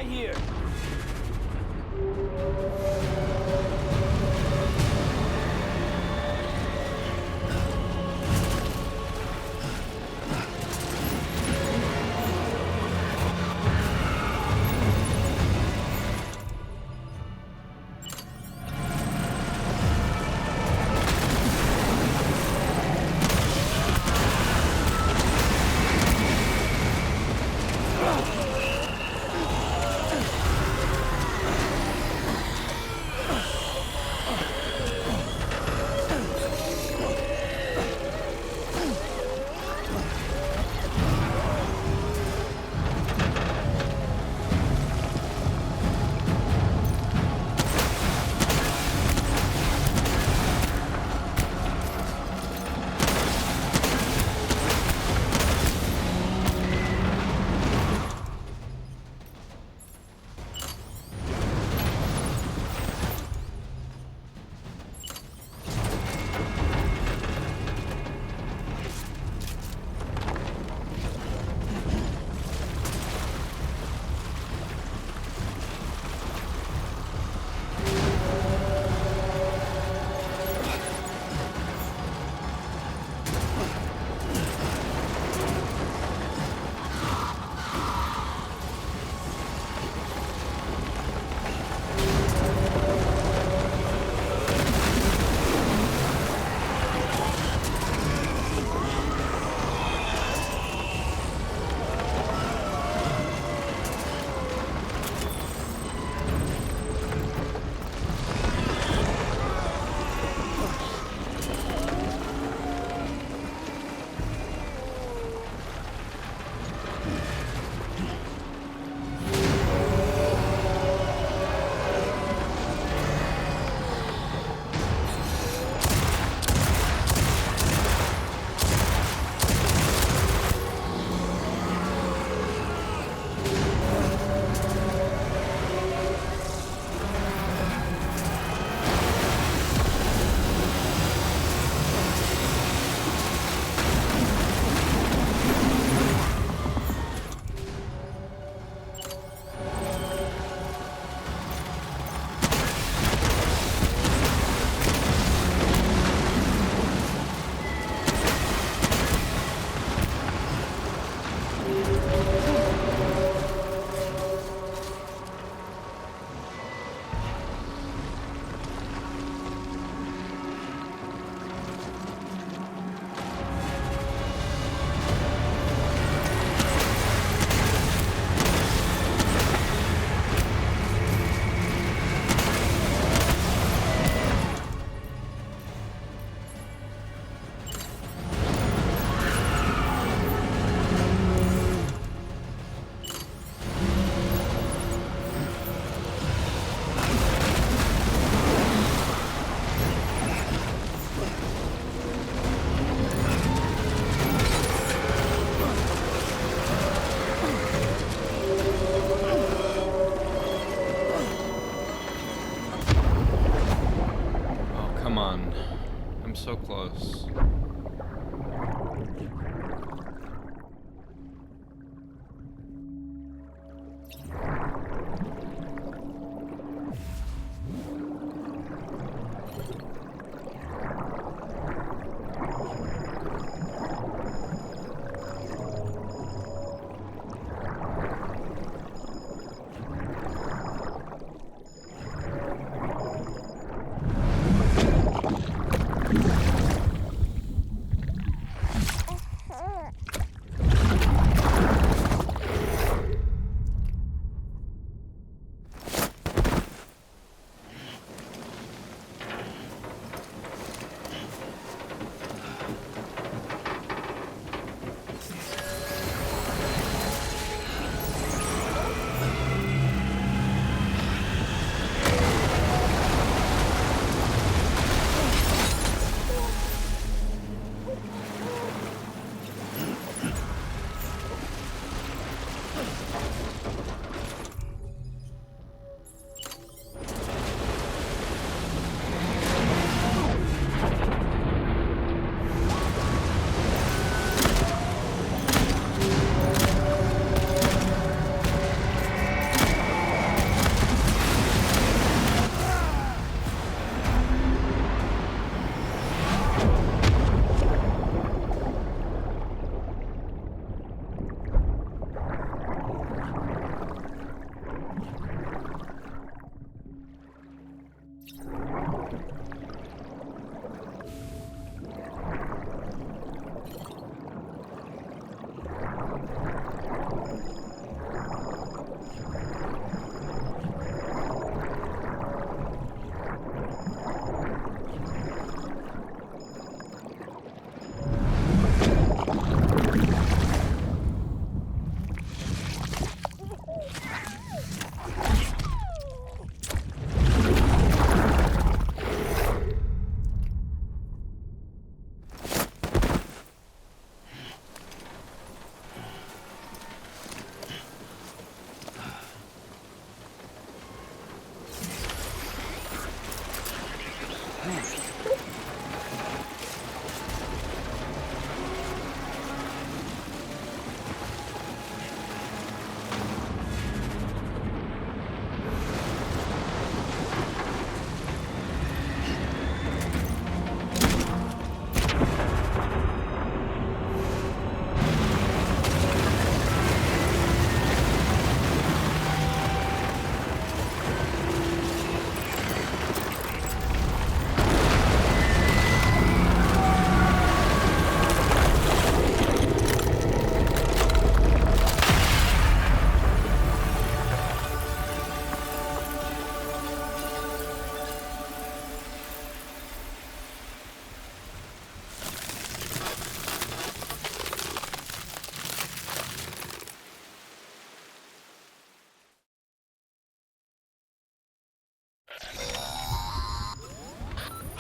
right here. So close.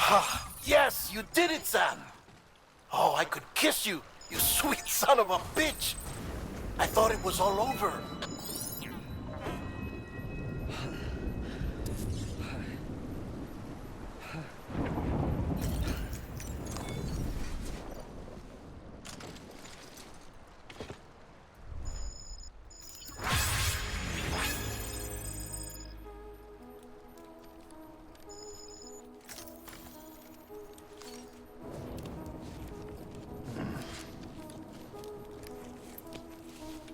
Ah, yes, you did it, Sam. Oh, I could kiss you, you sweet son of a bitch. I thought it was all over.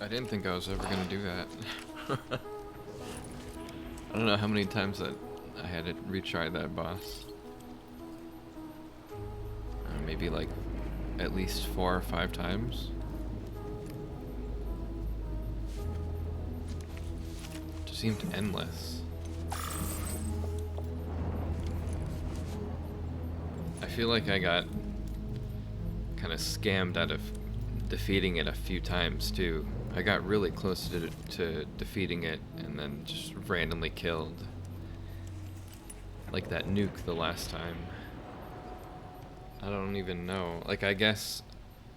I didn't think I was ever gonna do that. I don't know how many times that I had to retry that boss. Maybe like at least 4 or 5 times. Just seemed endless. I feel like I got kind of scammed out of defeating it a few times too. I got really close to defeating it and then just randomly killed. Like that nuke the last time. I don't even know. Like, I guess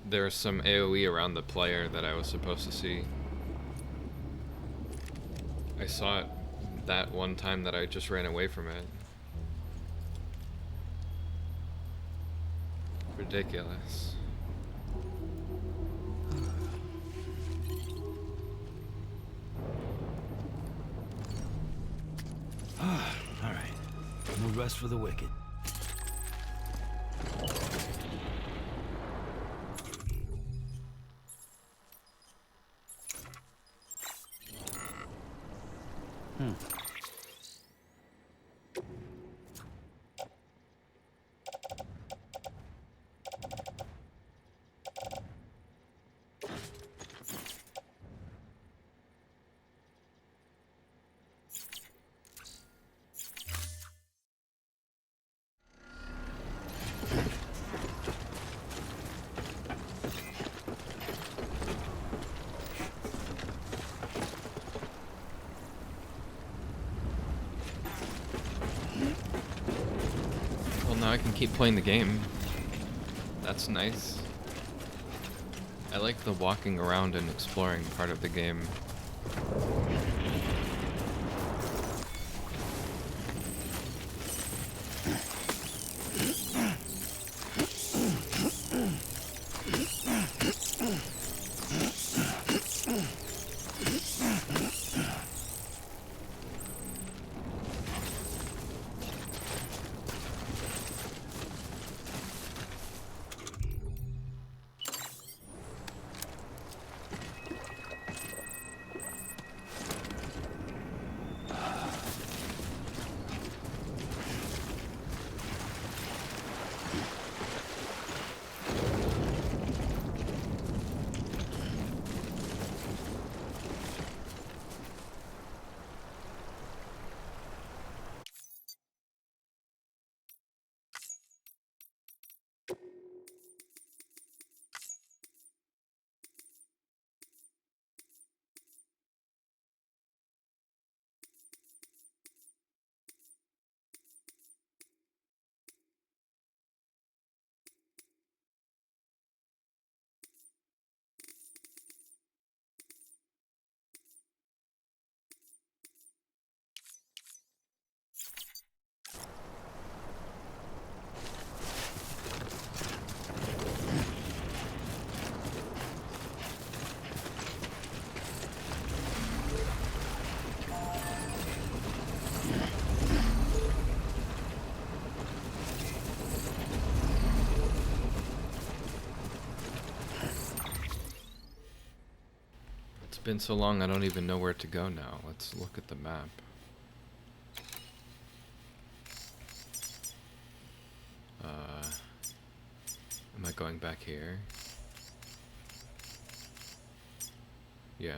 there's some AoE around the player that I was supposed to see. I saw it that one time that I just ran away from it. Ridiculous. All right. No rest for the wicked. Well, now I can keep playing the game. That's nice. I like the walking around and exploring part of the game. It's been so long I don't even know where to go now. Let's look at the map. Am I going back here? Yeah.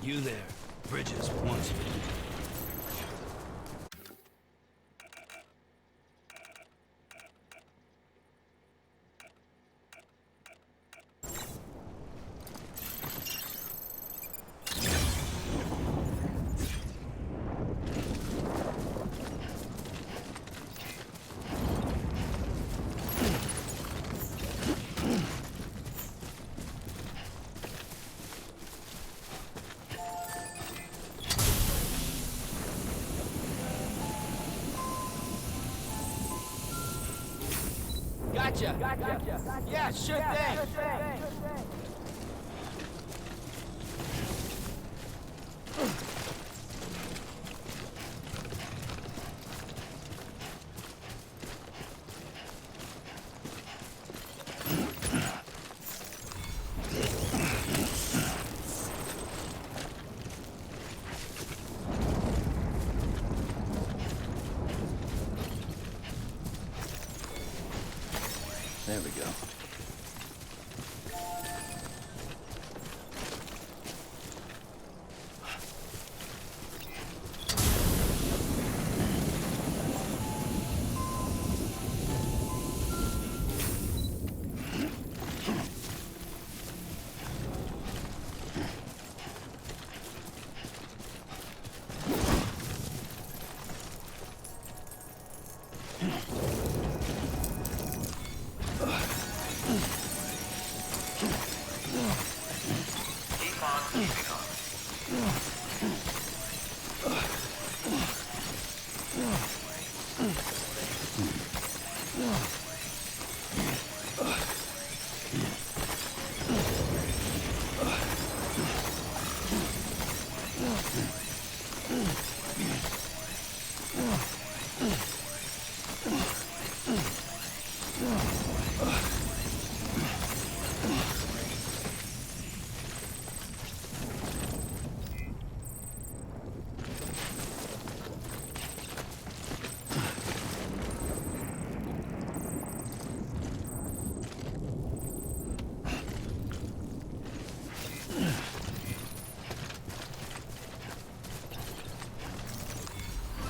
You there. Bridges, one speed. Gotcha. Yeah, sure thing. There we go.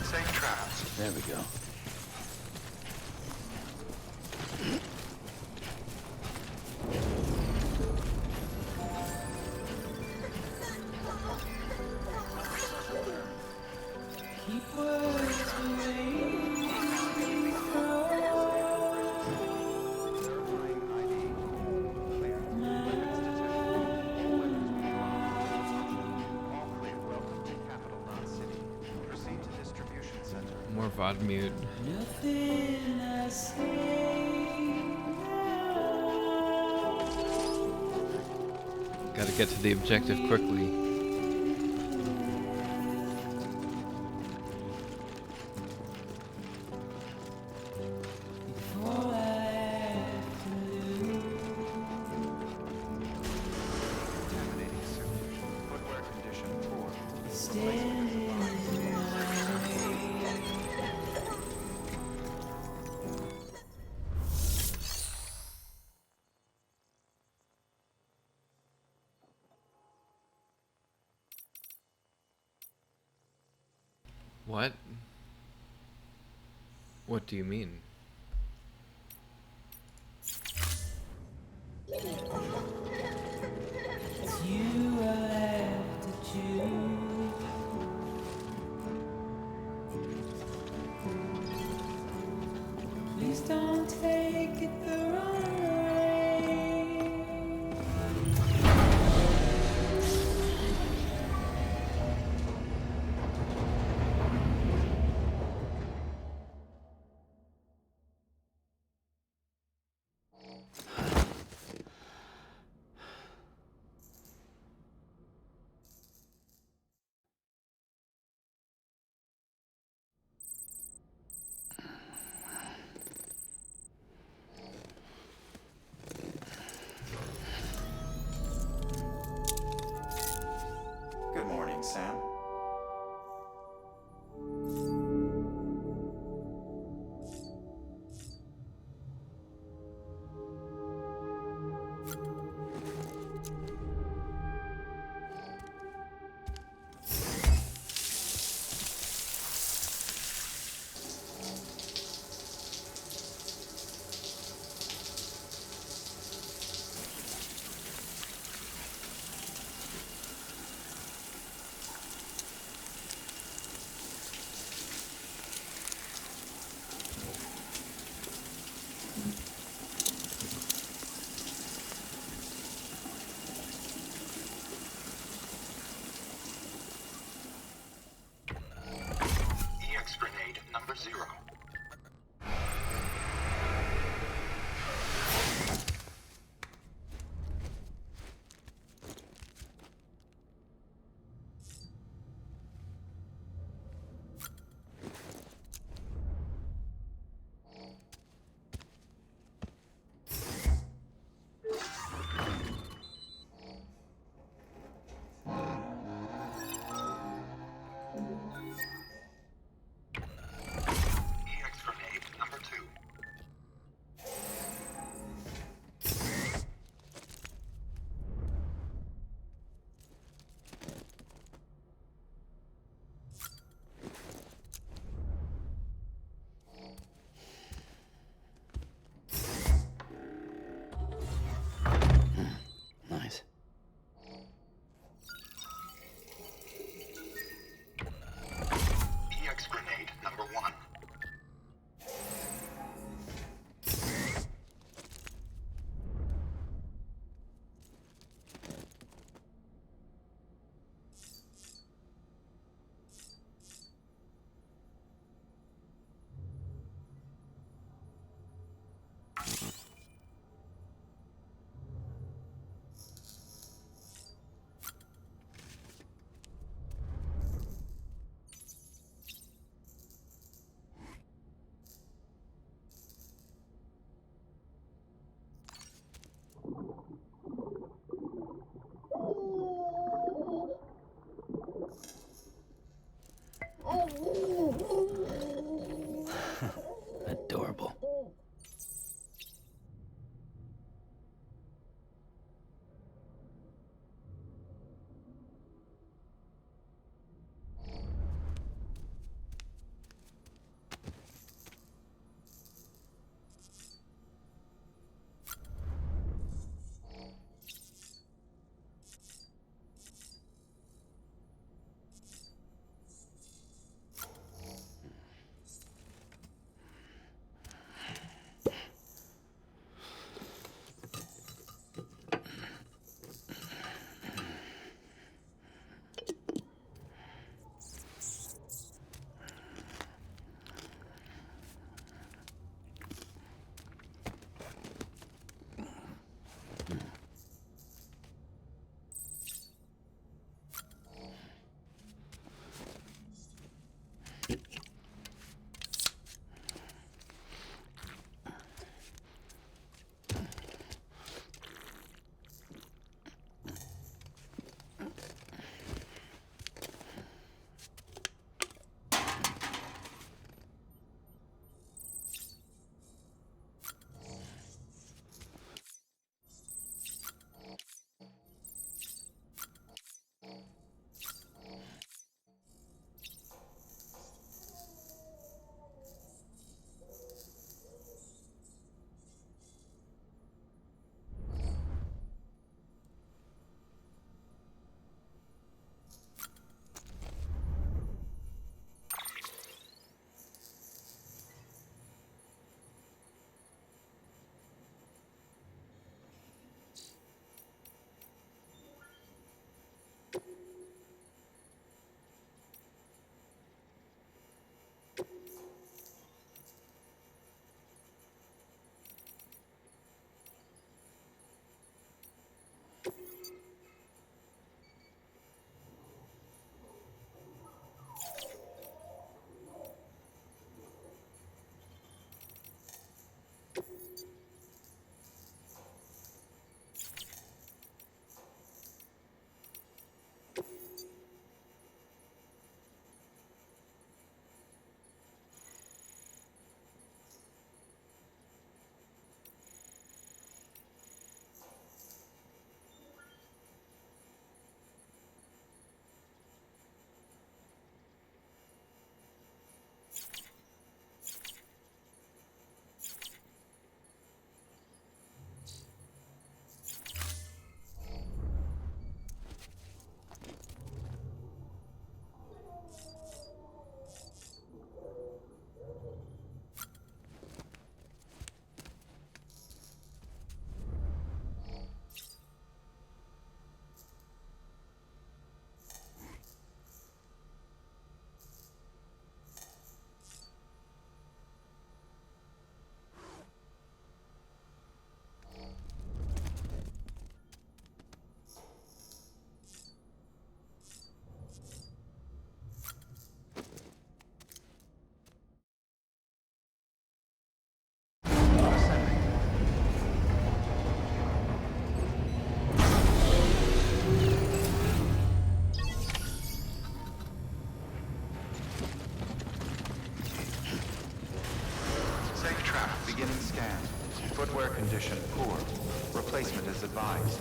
Safe travels. There we go. More VOD mute. Gotta get to the objective quickly. Contaminating sewage. Footwear condition poor. What? What do you mean? Please don't take it the wrong way. Footwear condition poor. Replacement is advised.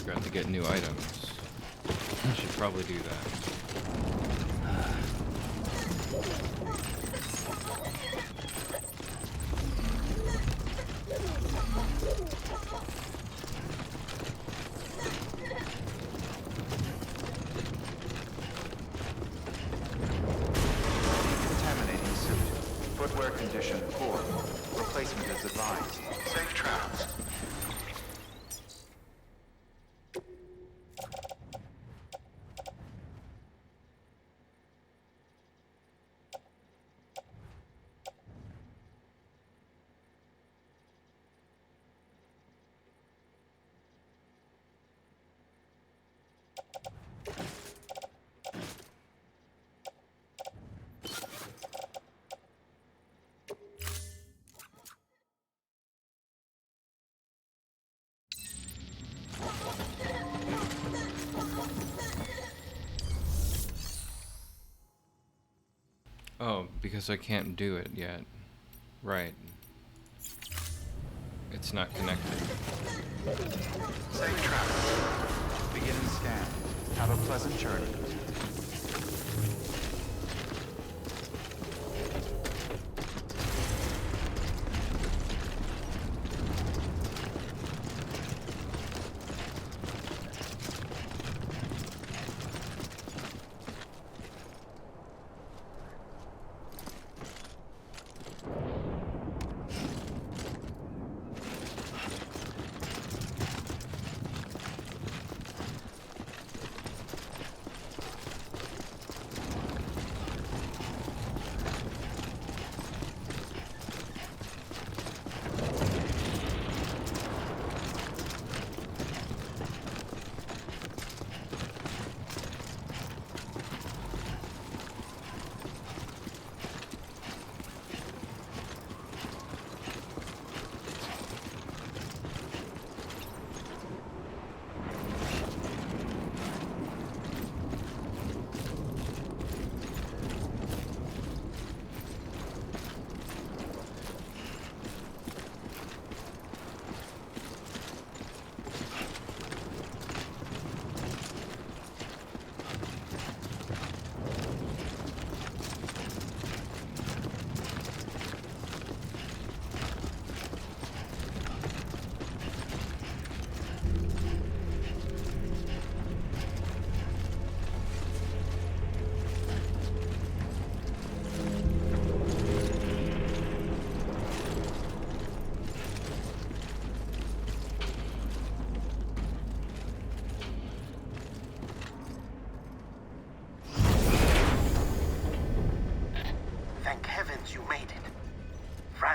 Forgot to get new items. I should probably do that. Contaminating suit. Footwear condition poor. Replacement is advised. Safe travels. Oh, because I can't do it yet. Right. It's not connected. Safe travels. Beginning scan. Have a pleasant journey.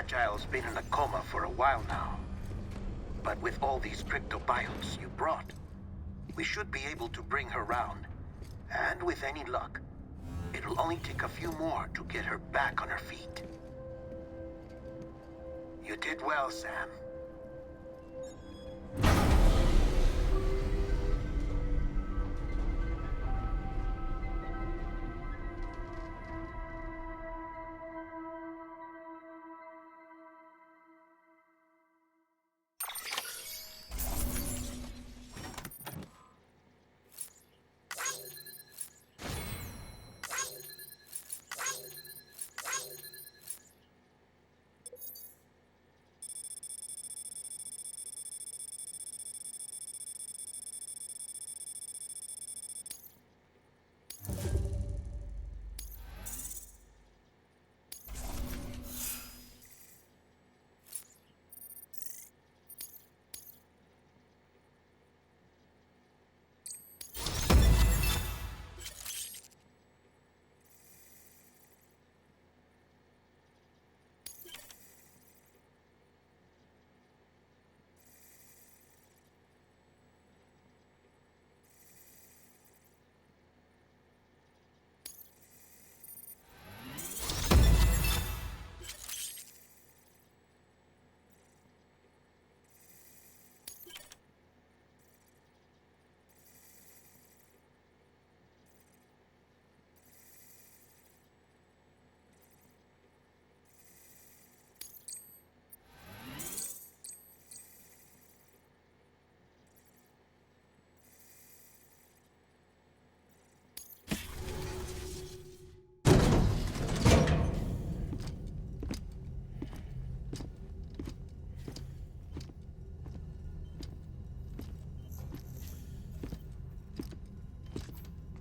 Fragile's been in a coma for a while now. But with all these cryptobiotes you brought, we should be able to bring her round. And with any luck, it'll only take a few more to get her back on her feet. You did well, Sam.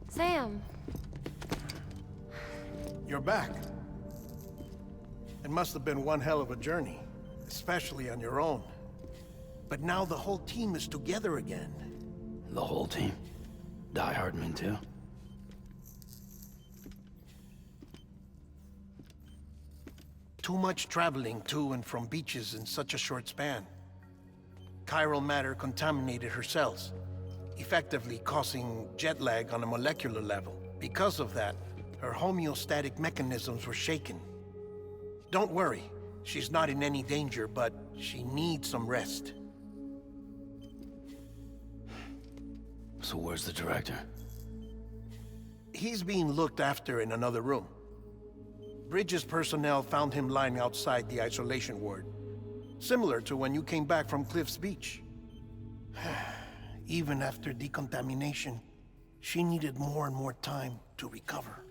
Sam. You're back. It must have been one hell of a journey, especially on your own. But now the whole team is together again. The whole team? Die Hardman too? Too much traveling to and from beaches in such a short span. Chiral matter contaminated her cells, effectively causing jet lag on a molecular level. Because of that, her homeostatic mechanisms were shaken. Don't worry, she's not in any danger, but she needs some rest. So where's the director? He's being looked after in another room. Bridges personnel found him lying outside the isolation ward. Similar to when you came back from Cliff's Beach. Even after decontamination, she needed more and more time to recover.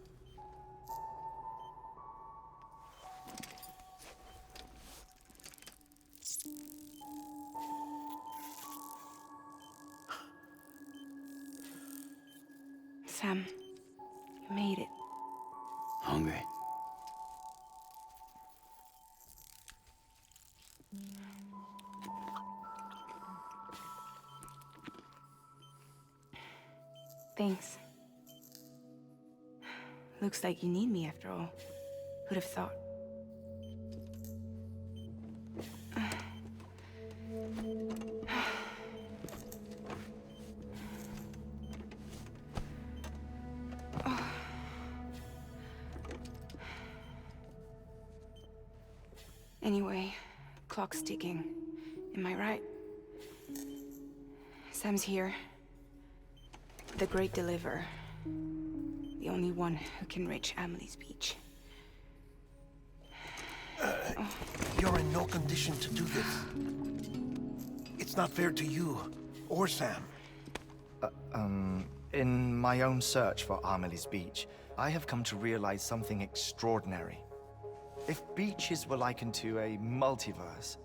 Sam, you made it. Hungry? Thanks. Looks like you need me after all. Who'd have thought? Anyway, clock's ticking. Am I right? Sam's here. The Great Deliverer. The only one who can reach Amelie's Beach. You're in no condition to do this. It's not fair to you or Sam. In my own search for Amelie's Beach, I have come to realize something extraordinary. If beaches were likened to a multiverse,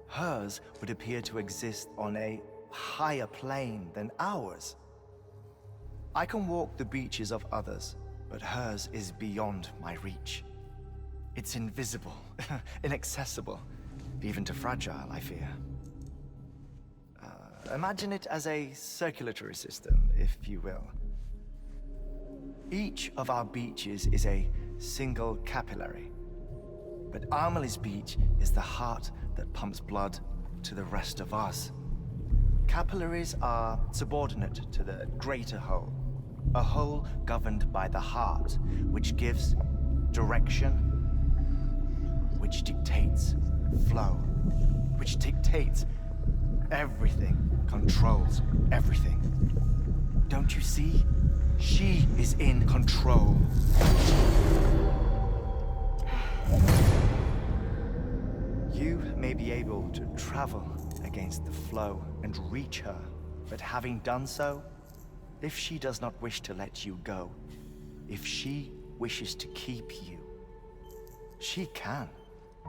hers would appear to exist on a higher plane than ours. I can walk the beaches of others, but hers is beyond my reach. It's invisible, inaccessible, even to Fragile, I fear. Imagine it as a circulatory system, if you will. Each of our beaches is a single capillary. But Amelie's Beach is the heart that pumps blood to the rest of us. Capillaries are subordinate to the greater whole. A whole governed by the heart, which gives direction, which dictates flow, which dictates everything, controls everything. Don't you see? She is in control. You may be able to travel against the flow and reach her, but having done so, if she does not wish to let you go, if she wishes to keep you, she can.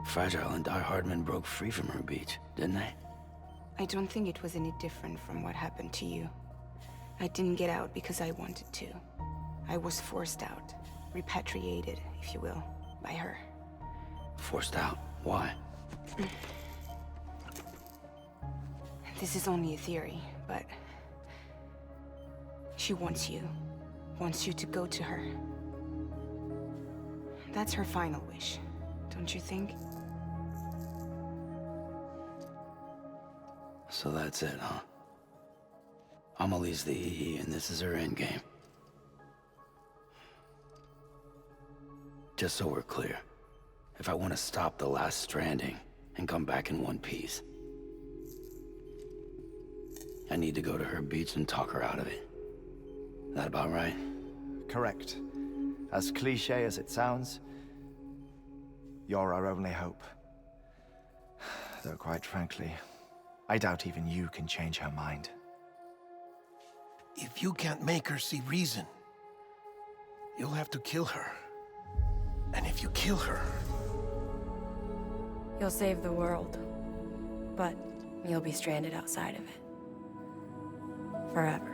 Fragile and Die Hardman broke free from her beach, didn't they? I don't think it was any different from what happened to you. I didn't get out because I wanted to. I was forced out. Repatriated, if you will, by her. Forced out? Why? This is only a theory, but... she wants you. Wants you to go to her. That's her final wish, don't you think? So that's it, huh? Amelie's the EE, and this is her endgame. Just so we're clear, if I want to stop the last Stranding and come back in one piece, I need to go to her beach and talk her out of it. That about right? Correct. As cliche as it sounds, you're our only hope. Though quite frankly, I doubt even you can change her mind. If you can't make her see reason, you'll have to kill her. And if you kill her... You'll save the world, but you'll be stranded outside of it. Forever.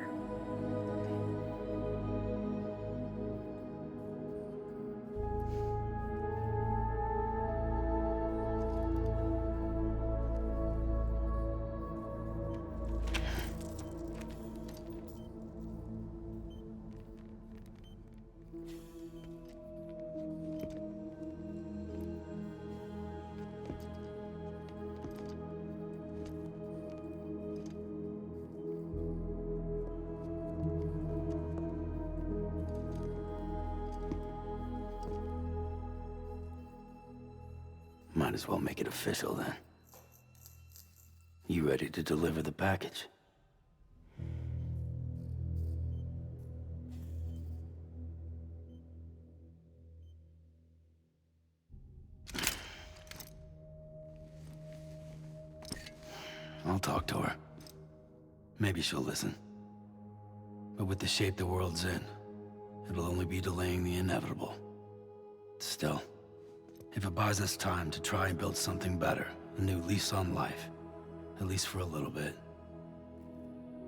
Might as well make it official then. You ready to deliver the package? I'll talk to her. Maybe she'll listen. But with the shape the world's in, it'll only be delaying the inevitable. Still, if it buys us time to try and build something better, a new lease on life, at least for a little bit,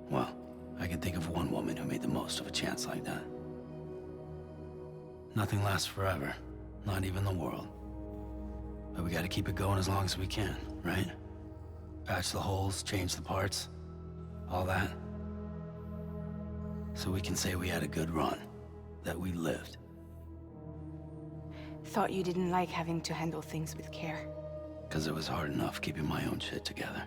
well, I can think of one woman who made the most of a chance like that. Nothing lasts forever, not even the world. But we gotta keep it going as long as we can, right? Patch the holes, change the parts, all that. So we can say we had a good run, that we lived. Thought you didn't like having to handle things with care. 'Cause it was hard enough keeping my own shit together.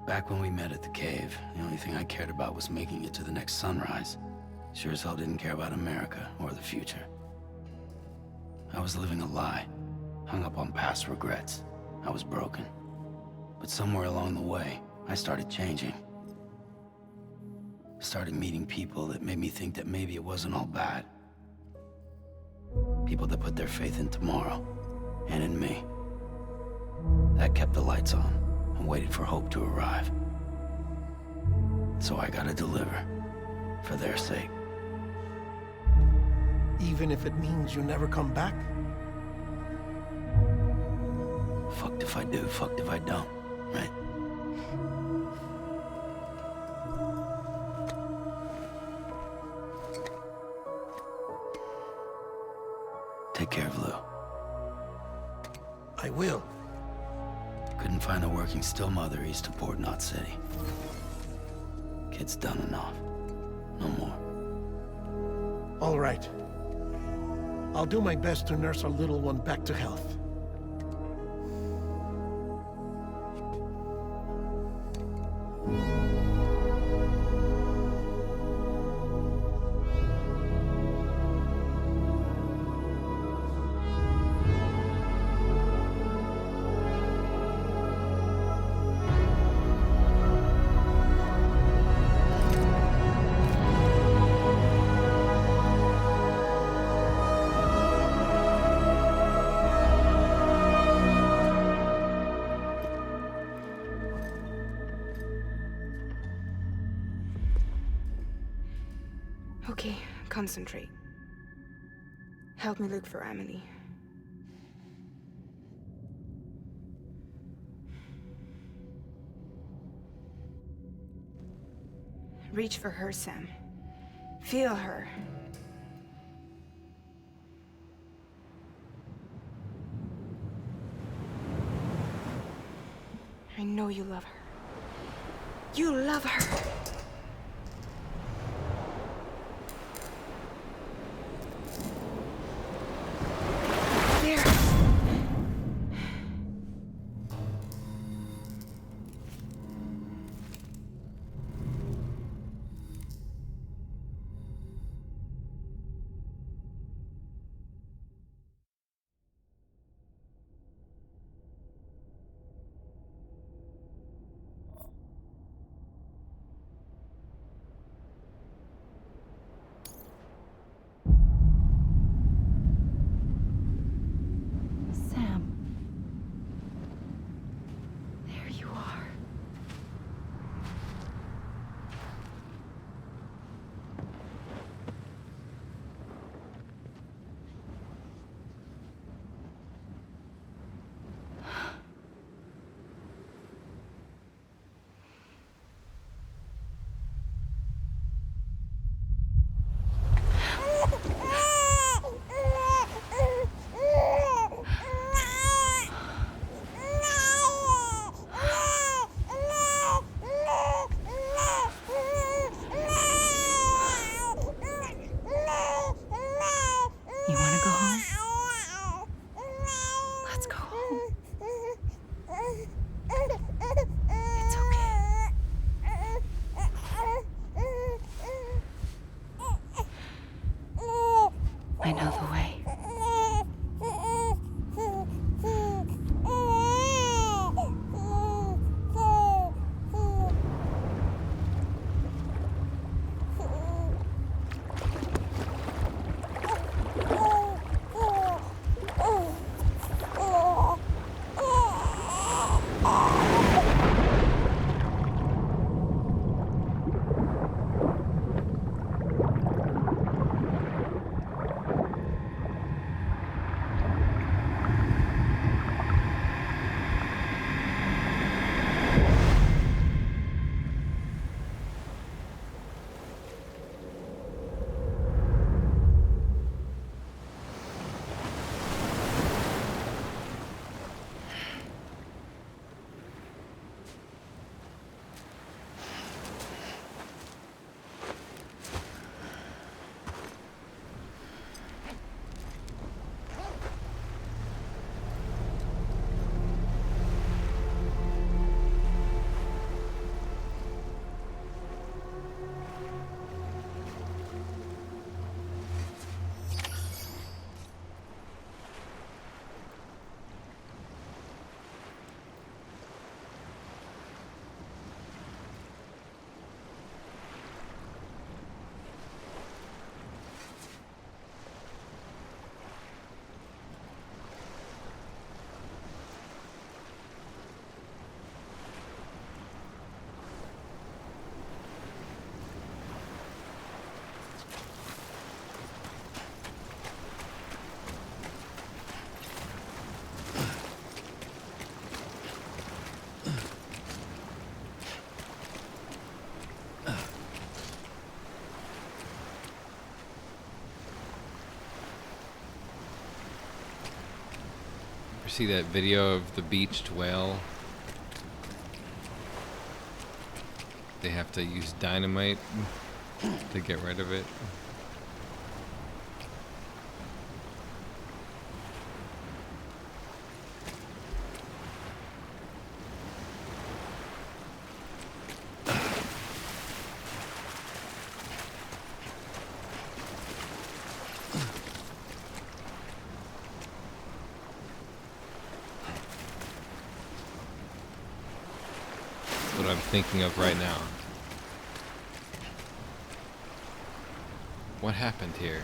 Back when we met at the cave, the only thing I cared about was making it to the next sunrise. Sure as hell didn't care about America or the future. I was living a lie, hung up on past regrets. I was broken. But somewhere along the way, I started changing. Started meeting people that made me think that maybe it wasn't all bad. People that put their faith in tomorrow, and in me. That kept the lights on, and waited for hope to arrive. So I gotta deliver, for their sake. Even if it means you never come back? Fucked if I do, fucked if I don't, right? Take care of Lou. I will. Couldn't find a working still mother east of Port Knot City. Kid's done enough. No more. All right. I'll do my best to nurse our little one back to health. Okay, concentrate. Help me look for Amelie. Reach for her, Sam. Feel her. I know you love her. You love her! There! Sam. There you are. You wanna go home? Let's go home. It's okay. I know the way. See that video of the beached whale? They have to use dynamite to get rid of it. What I'm thinking of right now. What happened here?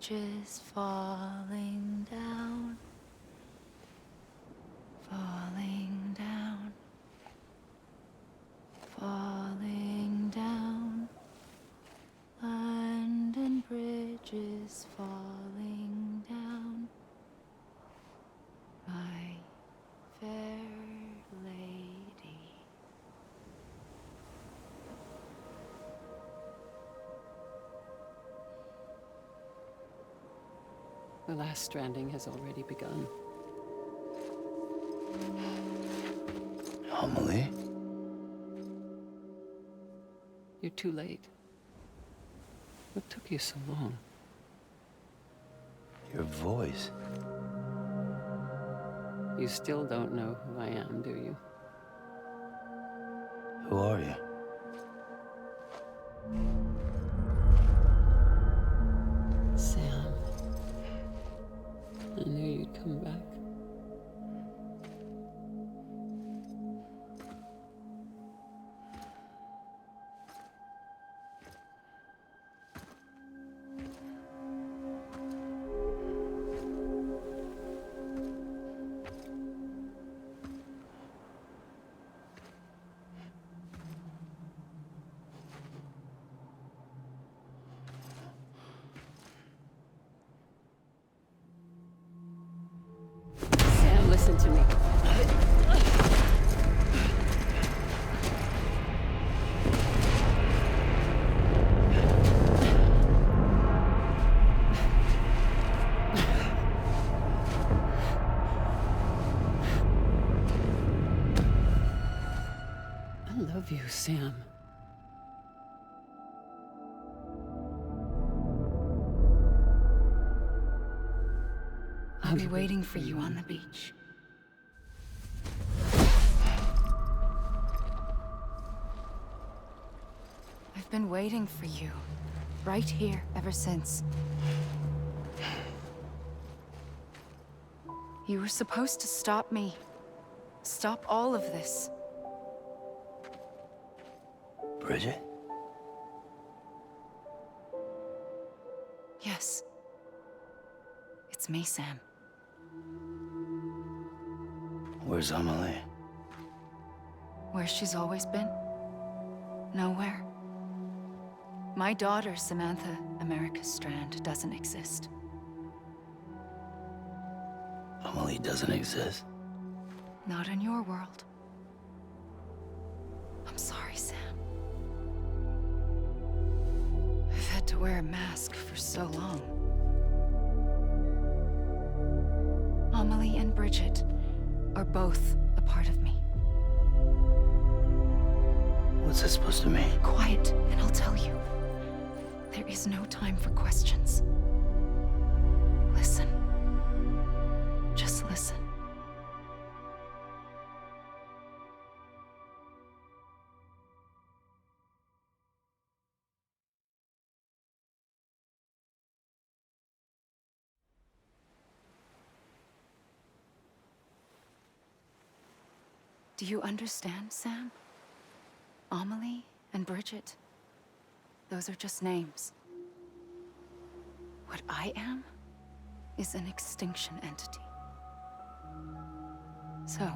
bridges falling down, falling down, falling down. London Bridge is falling down, my fair lady. The last stranding has already begun. Amelie? You're too late. What took you so long? Your voice. You still don't know who I am, do you? Who are you? Sam. I knew you'd come back. Sam, listen to me. I love you, Sam. I'll be waiting for you on the beach. I've been waiting for you, right here, ever since. You were supposed to stop me. Stop all of this. Bridget? Yes. It's me, Sam. Where's Amelie? Where she's always been. Nowhere. My daughter, Samantha America Strand, doesn't exist. Amelie doesn't exist? Not in your world. I'm sorry, Sam. I've had to wear a mask for so long. Amelie and Bridget are both a part of me. What's this supposed to mean? Quiet, and I'll tell you. There is no time for questions. Listen. Just listen. Do you understand, Sam? Amelie and Bridget, those are just names. What I am is an extinction entity. So,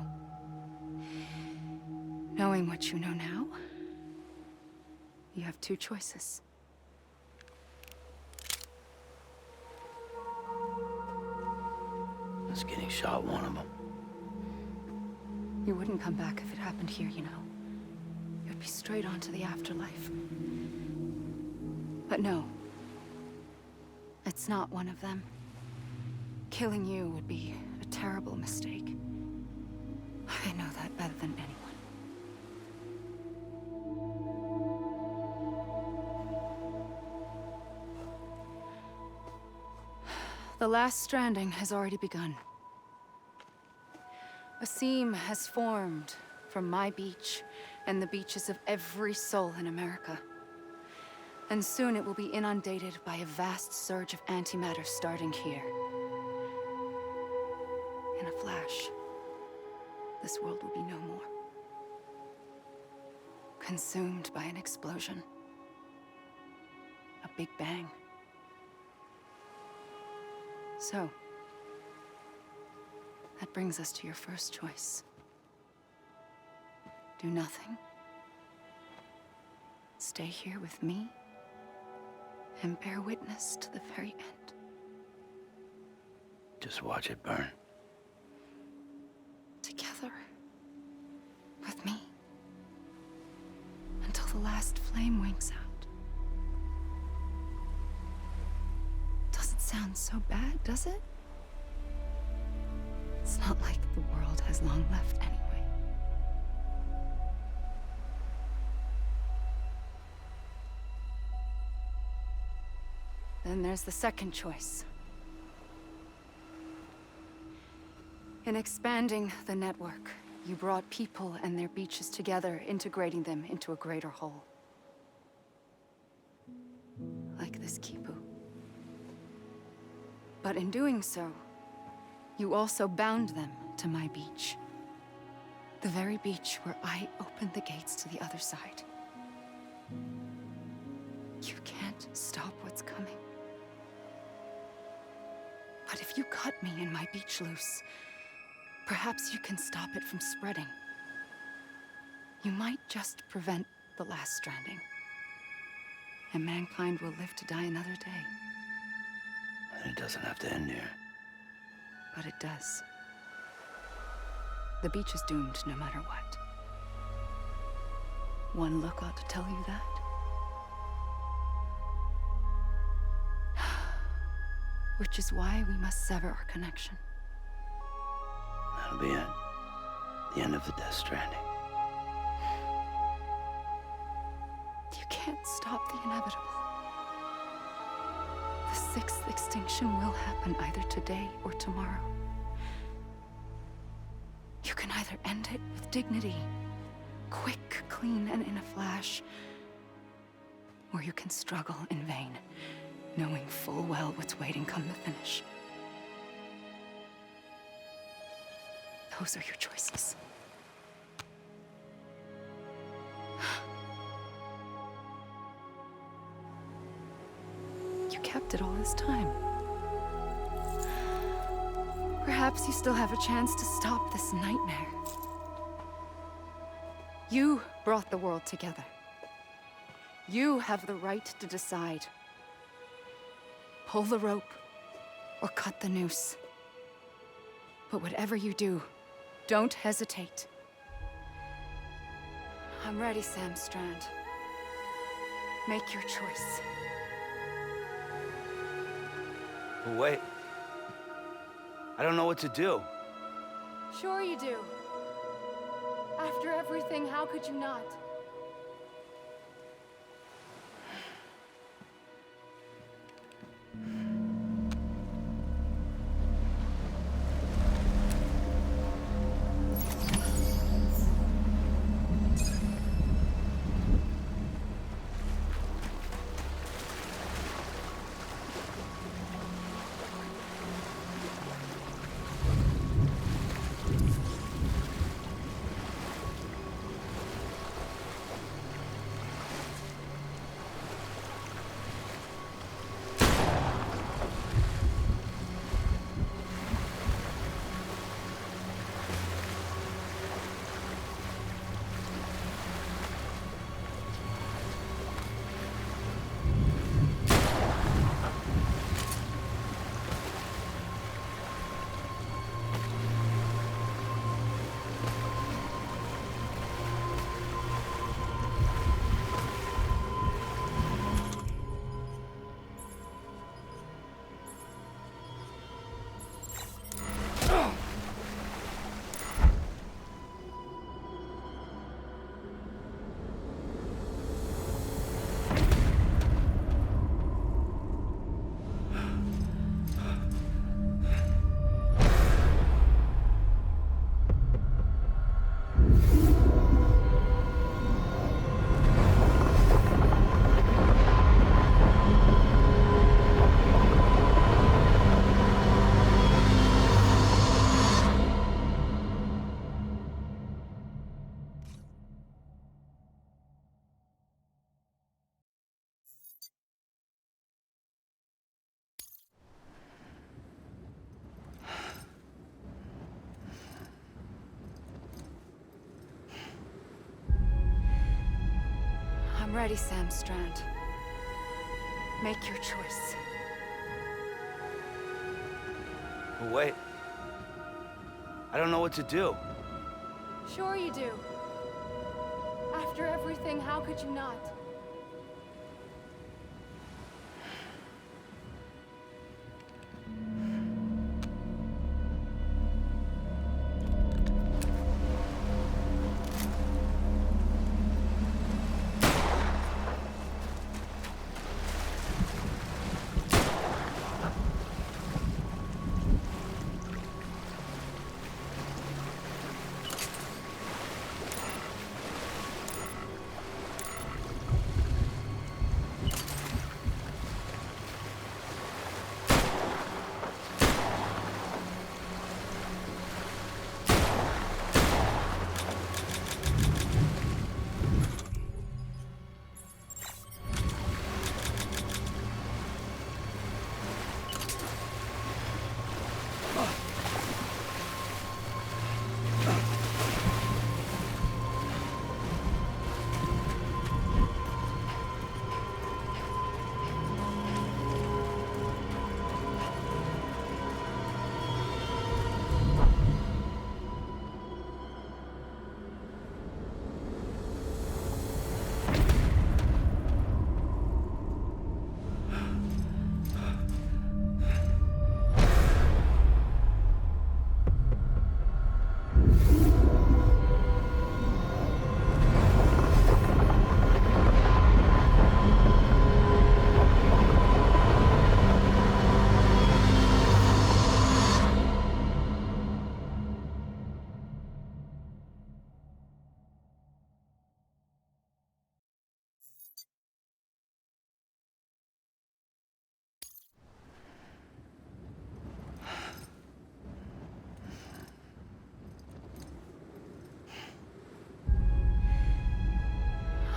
knowing what you know now, you have two choices. Is getting shot one of them? You wouldn't come back if it happened here, you know. You'd be straight on to the afterlife. But no. It's not one of them. Killing you would be a terrible mistake. I know that better than anyone. The last stranding has already begun. A seam has formed from my beach and the beaches of every soul in America. And soon it will be inundated by a vast surge of antimatter starting here. In a flash, this world will be no more. Consumed by an explosion. A big bang. So, that brings us to your first choice. Do nothing. Stay here with me and bear witness to the very end. Just watch it burn. Together. With me. Until the last flame winks out. Doesn't sound so bad, does it? It's not like the world has long left anyway. Then there's the second choice. In expanding the network, you brought people and their beaches together, integrating them into a greater whole. Like this Kipu. But in doing so, you also bound them to my beach. The very beach where I opened the gates to the other side. You can't stop what's coming. But if you cut me and my beach loose, perhaps you can stop it from spreading. You might just prevent the last stranding. And mankind will live to die another day. And it doesn't have to end here. But it does. The beach is doomed no matter what. One look ought to tell you that. Which is why we must sever our connection. That'll be it. The end of the Death Stranding. You can't stop the inevitable. The sixth extinction will happen either today or tomorrow. You can either end it with dignity, quick, clean, and in a flash, or you can struggle in vain, knowing full well what's waiting come the finish. Those are your choices. You kept it all this time. Perhaps you still have a chance to stop this nightmare. You brought the world together. You have the right to decide. Pull the rope or cut the noose. But whatever you do, don't hesitate. I'm ready, Sam Strand. Make your choice. But wait. I don't know what to do. Sure you do. After everything, how could you not? ready, Sam Strand. Make your choice. But wait. I don't know what to do. Sure you do. After everything, how could you not?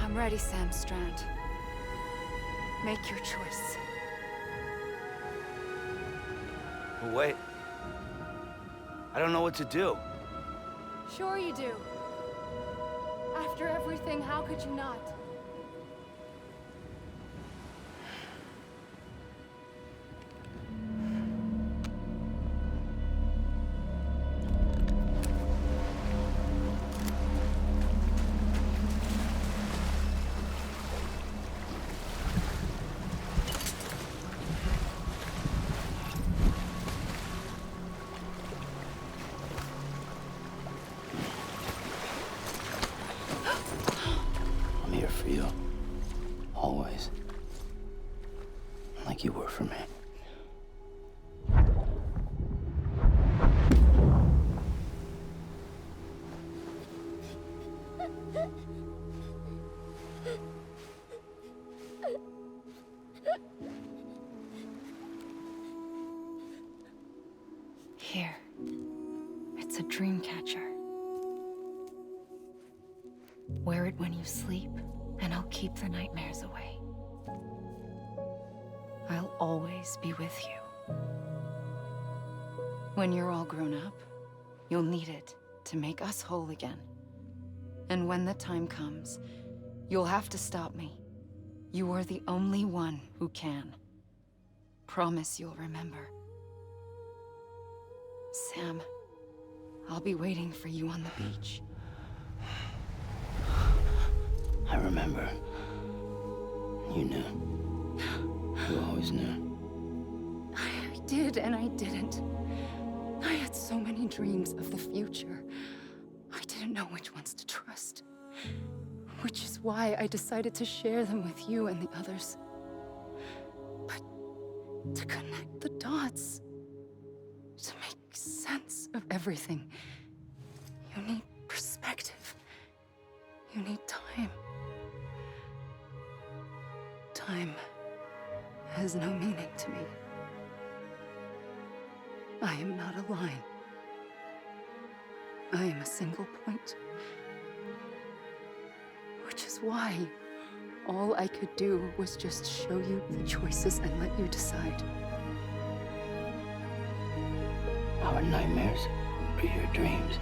I'm ready, Sam Strand. Make your choice. But wait. I don't know what to do. Sure you do. After everything, how could you not? I'm here for you. Always. Like you were for me. Here. It's a dream catcher. Wear it when you sleep, and I'll keep the nightmares away. I'll always be with you. When you're all grown up, you'll need it to make us whole again. And when the time comes, you'll have to stop me. You are the only one who can. Promise you'll remember. Sam, I'll be waiting for you on the beach. I remember. You knew. You always knew. I did and I didn't. I had so many dreams of the future. I didn't know which ones to trust. Which is why I decided to share them with you and the others. But to connect the dots, to make sense of everything, you need perspective. You need time. Time has no meaning to me. I am not a line. I am a single point. Which is why all I could do was just show you the choices and let you decide. Our nightmares are your dreams.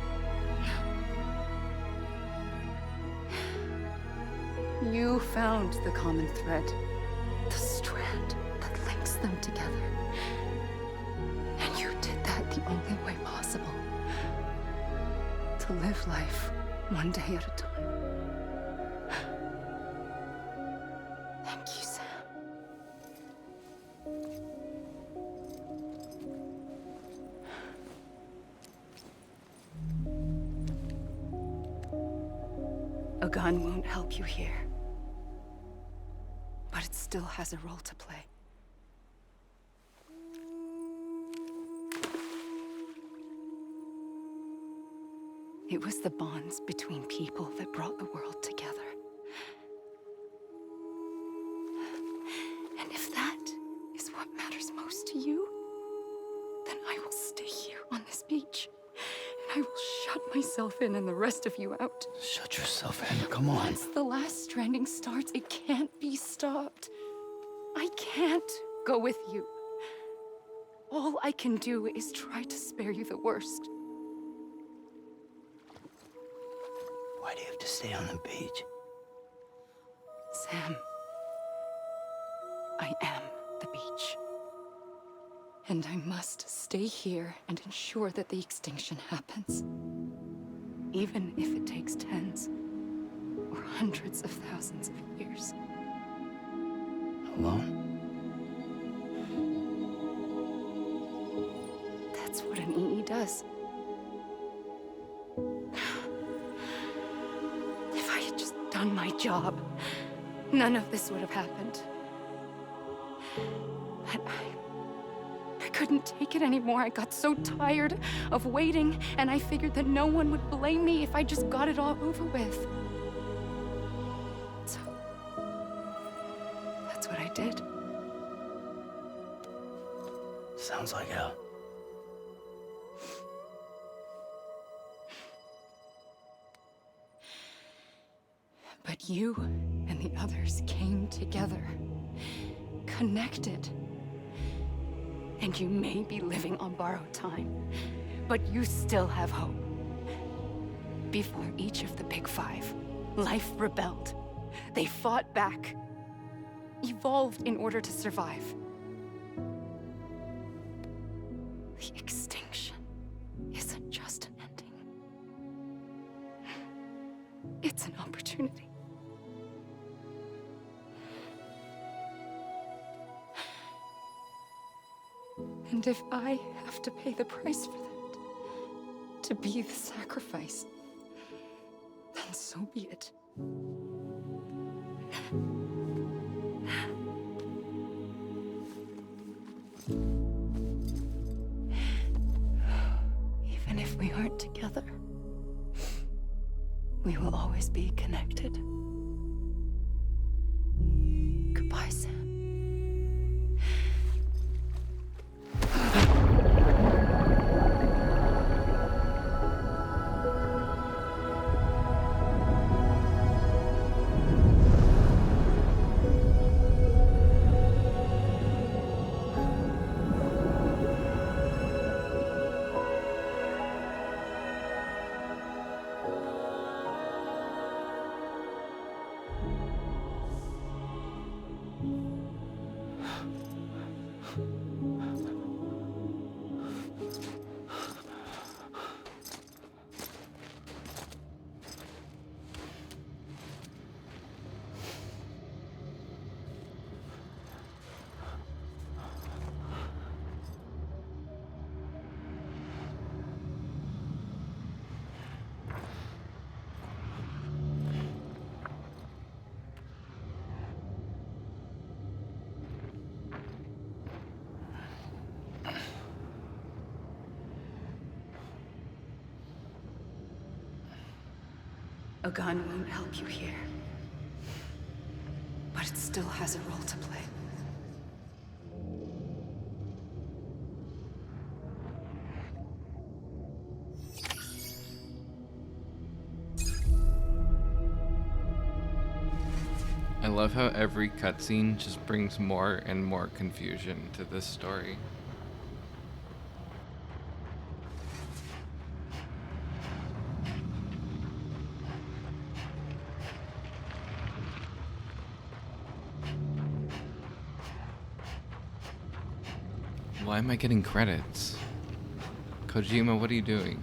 You found the common thread, the strand that links them together. And you did that the only way possible. To live life one day at a time. Thank you, Sam. A gun won't help you here. But it still has a role to play. It was the bonds between people that brought the world together. And if that is what matters most to you, then I will stay here on this beach. And I will shut myself in and the rest of you out. Shut yourself in, come on. Once the last stranding starts, it can't be stopped. I can't go with you. All I can do is try to spare you the worst. Why do you have to stay on the beach? Sam, I am the beach. And I must stay here and ensure that the extinction happens. Even if it takes tens or hundreds of thousands of years. Alone? That's what an EE does. If I had just done my job, none of this would have happened. But I couldn't take it anymore. I got so tired of waiting, and I figured that no one would blame me if I just got it all over with. So, that's what I did. Sounds like hell. But you and the others came together, connected. And you may be living on borrowed time, but you still have hope. Before each of the Big Five, life rebelled. They fought back, evolved in order to survive. The extinction isn't just an ending. It's an opportunity. And if I have to pay the price for that, to be the sacrifice, then so be it. Even if we aren't together, we will always be connected. Goodbye, Sam. A gun won't help you here. But it still has a role to play. I love how every cutscene just brings more and more confusion to this story. Why am I getting credits? Kojima, what are you doing?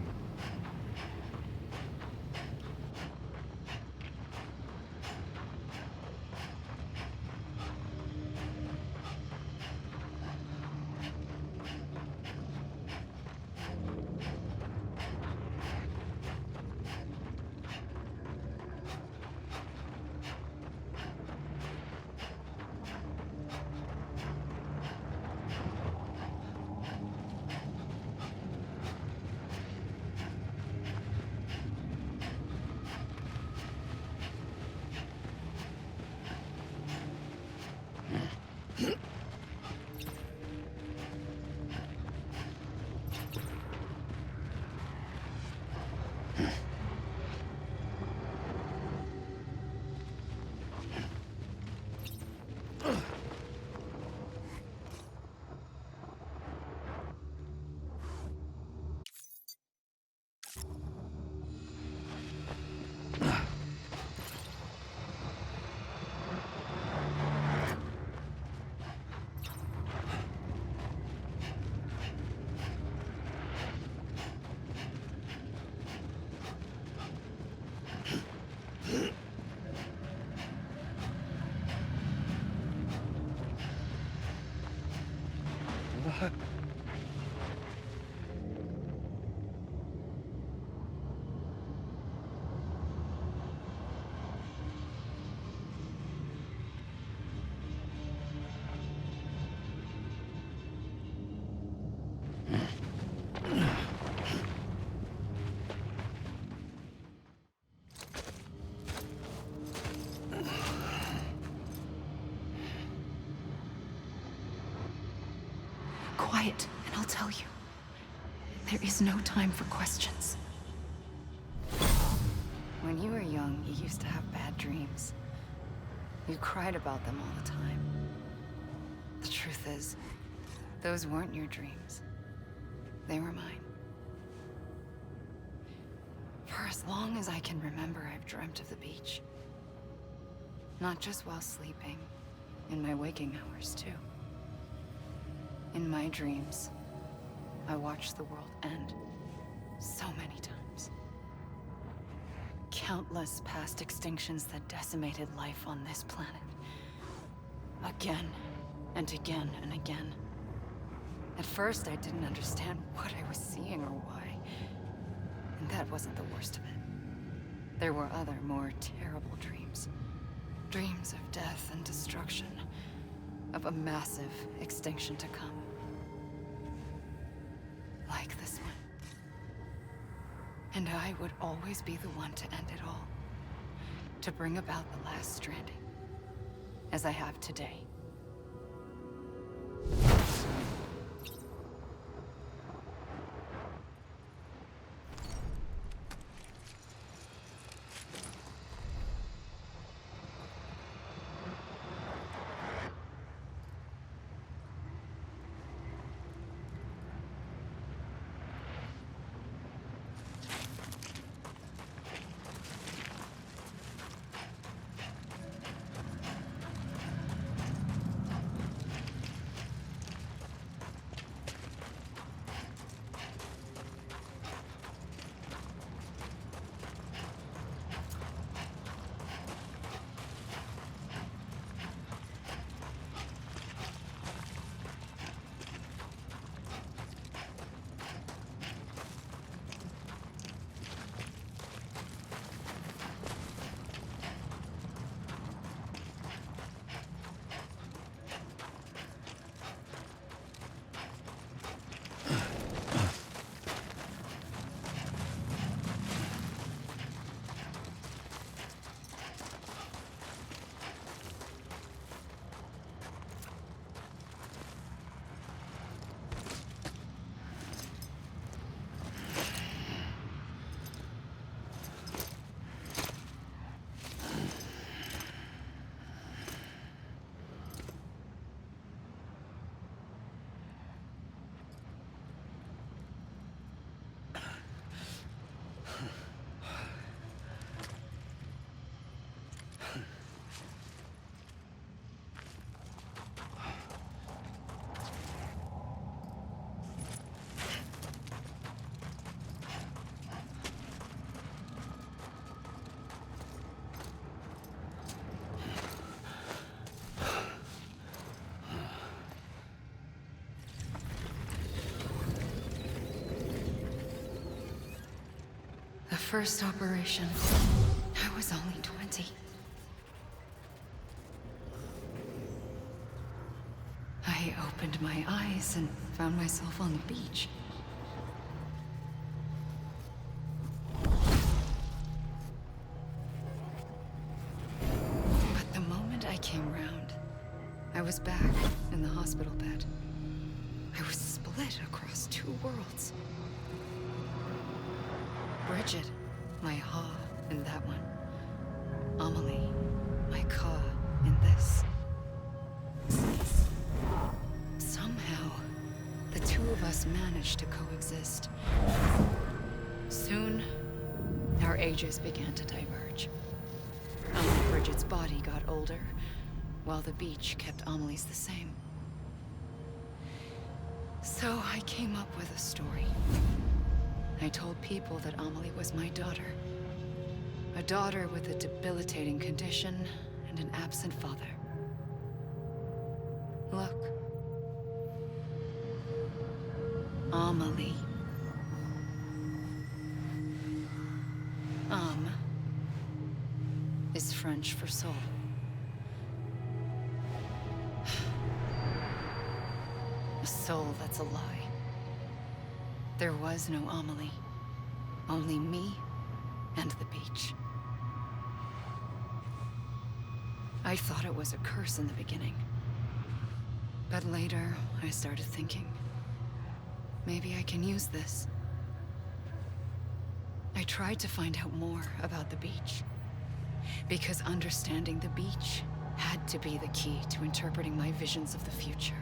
Quiet, and I'll tell you. There is no time for questions. When you were young, you used to have bad dreams. You cried about them all the time. The truth is, those weren't your dreams. They were mine. For as long as I can remember, I've dreamt of the beach. Not just while sleeping, in my waking hours, too. In my dreams, I watched the world end so many times. Countless past extinctions that decimated life on this planet. Again, and again, and again. At first, I didn't understand what I was seeing or why. And that wasn't the worst of it. There were other, more terrible dreams. Dreams of death and destruction. Of a massive extinction to come. Like this one. And I would always be the one to end it all. To bring about the last stranding. As I have today. first operation, I was only 20. I opened my eyes and found myself on the beach. But the moment I came round, I was back in the hospital bed. I was split across two worlds. Bridget, my Ha in that one. Amelie, my Ka in this. Somehow, the two of us managed to coexist. Soon, our ages began to diverge. Bridget's body got older, while the beach kept Amelie's the same. So I came up with a story. I told people that Amelie was my daughter. A daughter with a debilitating condition and an absent father. Look. Amelie. Is French for soul. A soul that's a lie. There was no Amelie. Only me and the beach. I thought it was a curse in the beginning. But later, I started thinking, maybe I can use this. I tried to find out more about the beach. Because understanding the beach had to be the key to interpreting my visions of the future.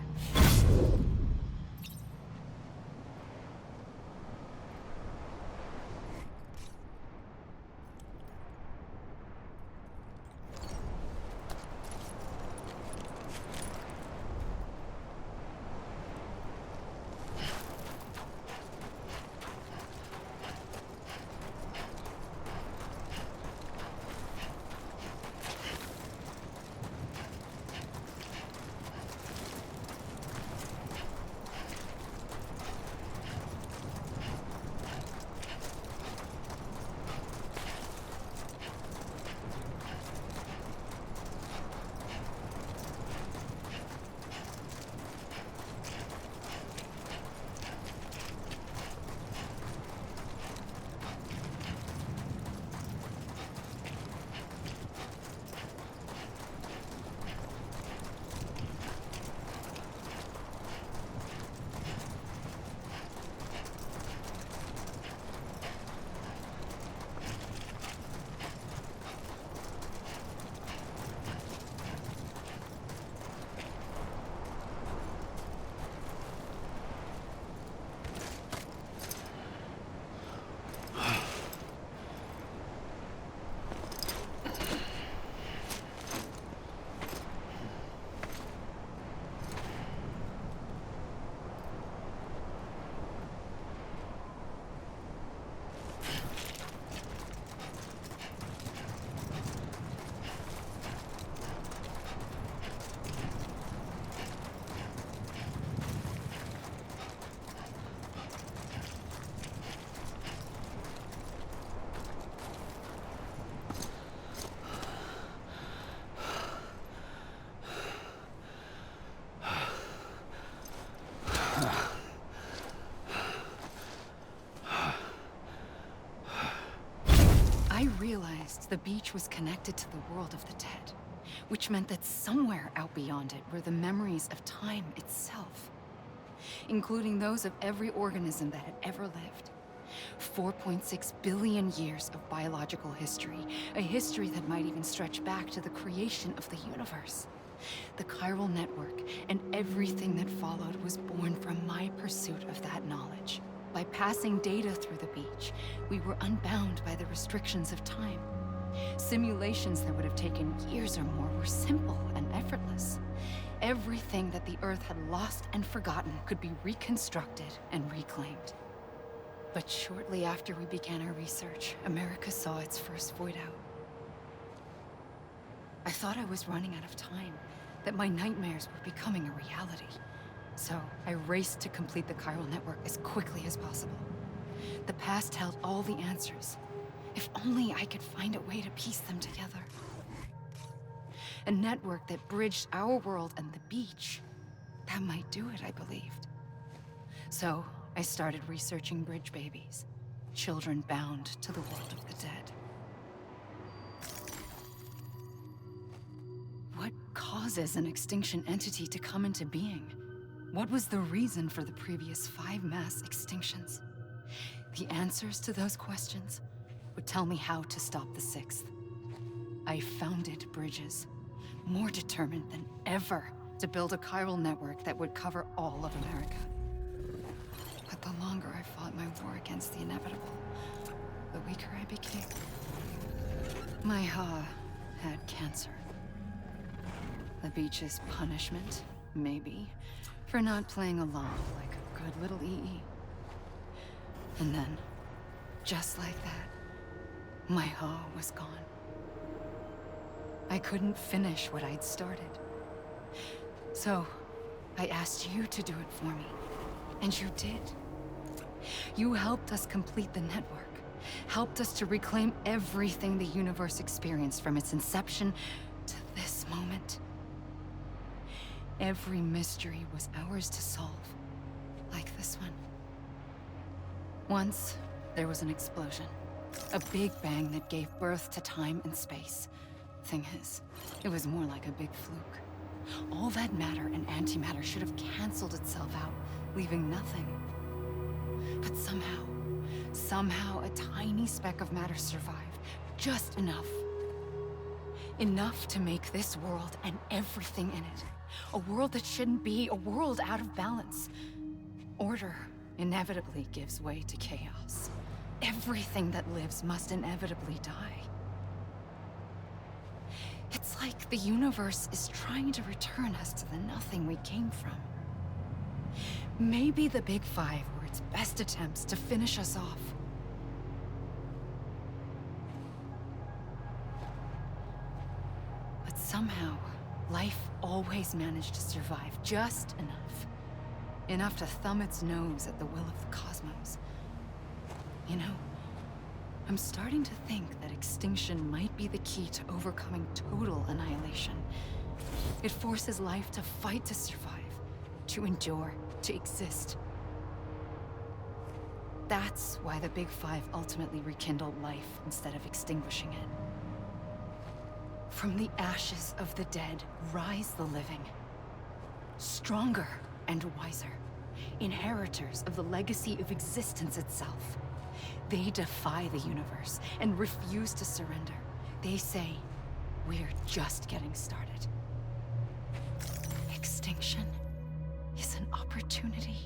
I realized the beach was connected to the world of the dead, which meant that somewhere out beyond it were the memories of time itself, including those of every organism that had ever lived. 4.6 billion years of biological history, a history that might even stretch back to the creation of the universe. The chiral network and everything that followed was born from my pursuit of that knowledge. By passing data through the beach, we were unbound by the restrictions of time. Simulations that would have taken years or more were simple and effortless. Everything that the Earth had lost and forgotten could be reconstructed and reclaimed. But shortly after we began our research, America saw its first void out. I thought I was running out of time, that my nightmares were becoming a reality. So I raced to complete the chiral network as quickly as possible. The past held all the answers, If only I could find a way to piece them together. A network that bridged our world and the beach. That might do it, I believed. So, I started researching bridge babies. Children bound to the world of the dead. What causes an extinction entity to come into being? What was the reason for the previous 5 mass extinctions? The answers to those questions would tell me how to stop the 6th. I founded bridges, more determined than ever to build a chiral network that would cover all of America. But the longer I fought my war against the inevitable, the weaker I became. My Ha had cancer. The beach's punishment, maybe, for not playing along like a good little EE. And then, just like that, my Ha was gone. I couldn't finish what I'd started. So, I asked you to do it for me. And you did. You helped us complete the network. Helped us to reclaim everything the universe experienced from its inception to this moment. Every mystery was ours to solve. Like this one. Once, there was an explosion. A big bang that gave birth to time and space. Thing is, it was more like a big fluke. All that matter and antimatter should have canceled itself out, leaving nothing. But somehow a tiny speck of matter survived. Just enough. Enough to make this world and everything in it. A world that shouldn't be, a world out of balance. Order inevitably gives way to chaos. Everything that lives must inevitably die. It's like the universe is trying to return us to the nothing we came from. Maybe the Big Five were its best attempts to finish us off. But somehow, life always managed to survive just enough. Enough to thumb its nose at the will of the cosmos. You know, I'm starting to think that extinction might be the key to overcoming total annihilation. It forces life to fight to survive, to endure, to exist. That's why the Big Five ultimately rekindled life instead of extinguishing it. From the ashes of the dead rise the living. Stronger and wiser. Inheritors of the legacy of existence itself. They defy the universe and refuse to surrender. They say, we're just getting started. Extinction is an opportunity.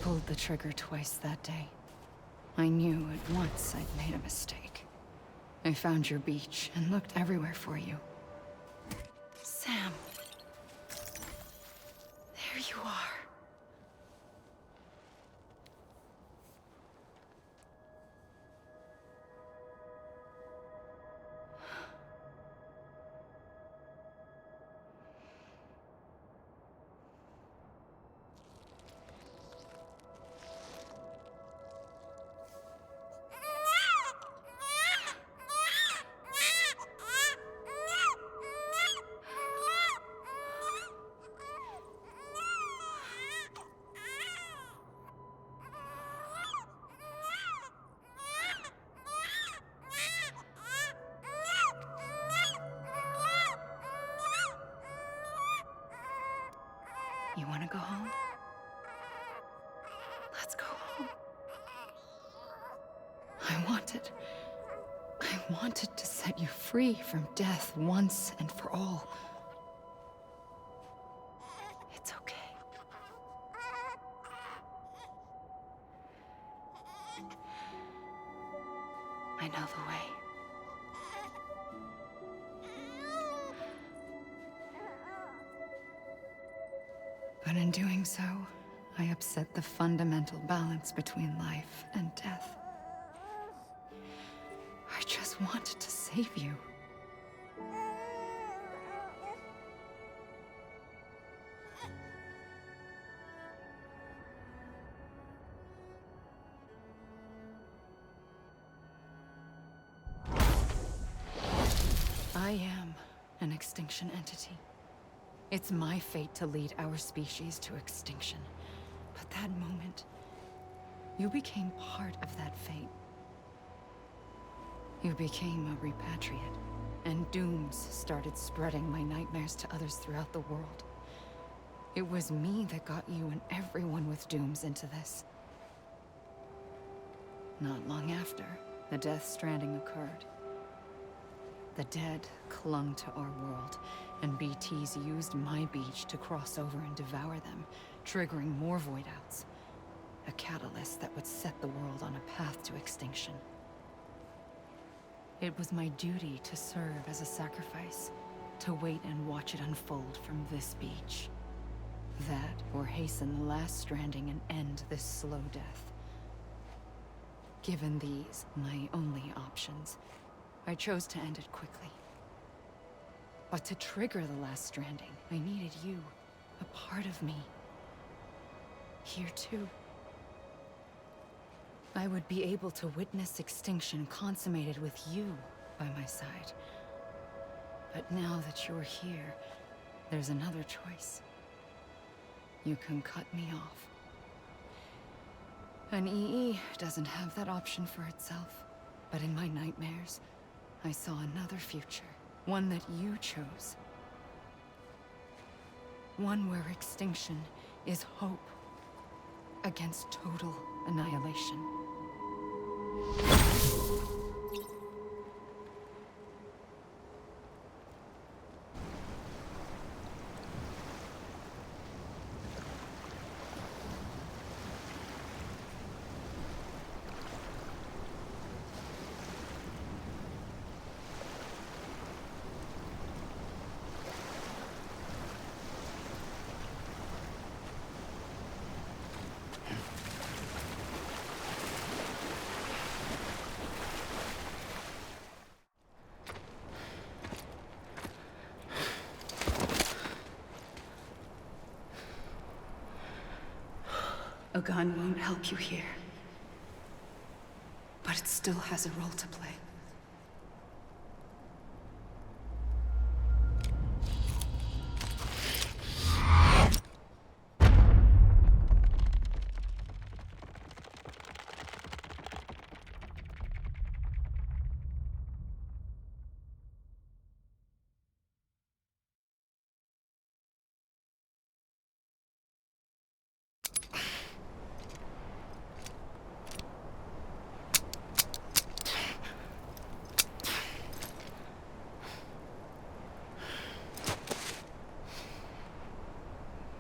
pulled the trigger twice that day. I knew at once I'd made a mistake. I found your beach and looked everywhere for you. Sam. There you are. You want to go home? Let's go home. I wanted to set you free from death once and for all. It's okay. I know the way. But in doing so, I upset the fundamental balance between life and death. I just wanted to save you. I am an extinction entity. It's my fate to lead our species to extinction. But that moment, you became part of that fate. You became a repatriate, and dooms started spreading my nightmares to others throughout the world. It was me that got you and everyone with dooms into this. Not long after, the Death Stranding occurred. The dead clung to our world, and BTs used my beach to cross over and devour them, triggering more void-outs. A catalyst that would set the world on a path to extinction. It was my duty to serve as a sacrifice, to wait and watch it unfold from this beach. That, or hasten the last stranding and end this slow death. Given these, my only options, I chose to end it quickly. But to trigger the last stranding, I needed you, a part of me. Here too. I would be able to witness extinction consummated with you by my side. But now that you're here, there's another choice. You can cut me off. An EE doesn't have that option for itself. But in my nightmares, I saw another future. One that you chose. One where extinction is hope against total annihilation. A gun won't help you here. But it still has a role to play.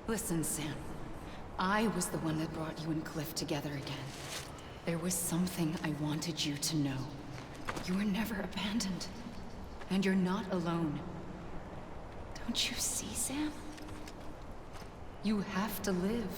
Listen, Sam. I was the one that brought you and Cliff together again. There was something I wanted you to know. You were never abandoned. And you're not alone. Don't you see, Sam? You have to live.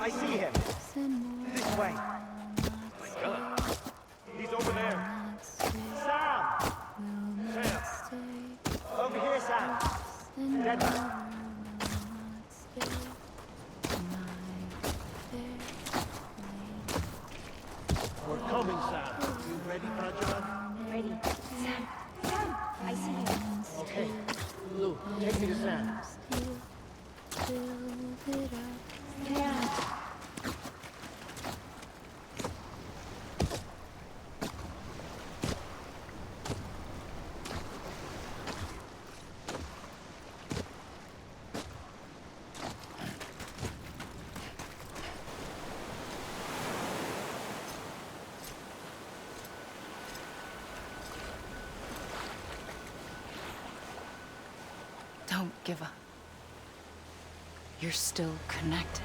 I see him. This way. He's over there. Sam! Sam! Over here, Sam. Dead man. We're coming, Sam. You ready, Fragile? Ready. Sam. Sam! I see him. Okay. Lou, take me to Sam. Sam! Don't give up. You're still connected.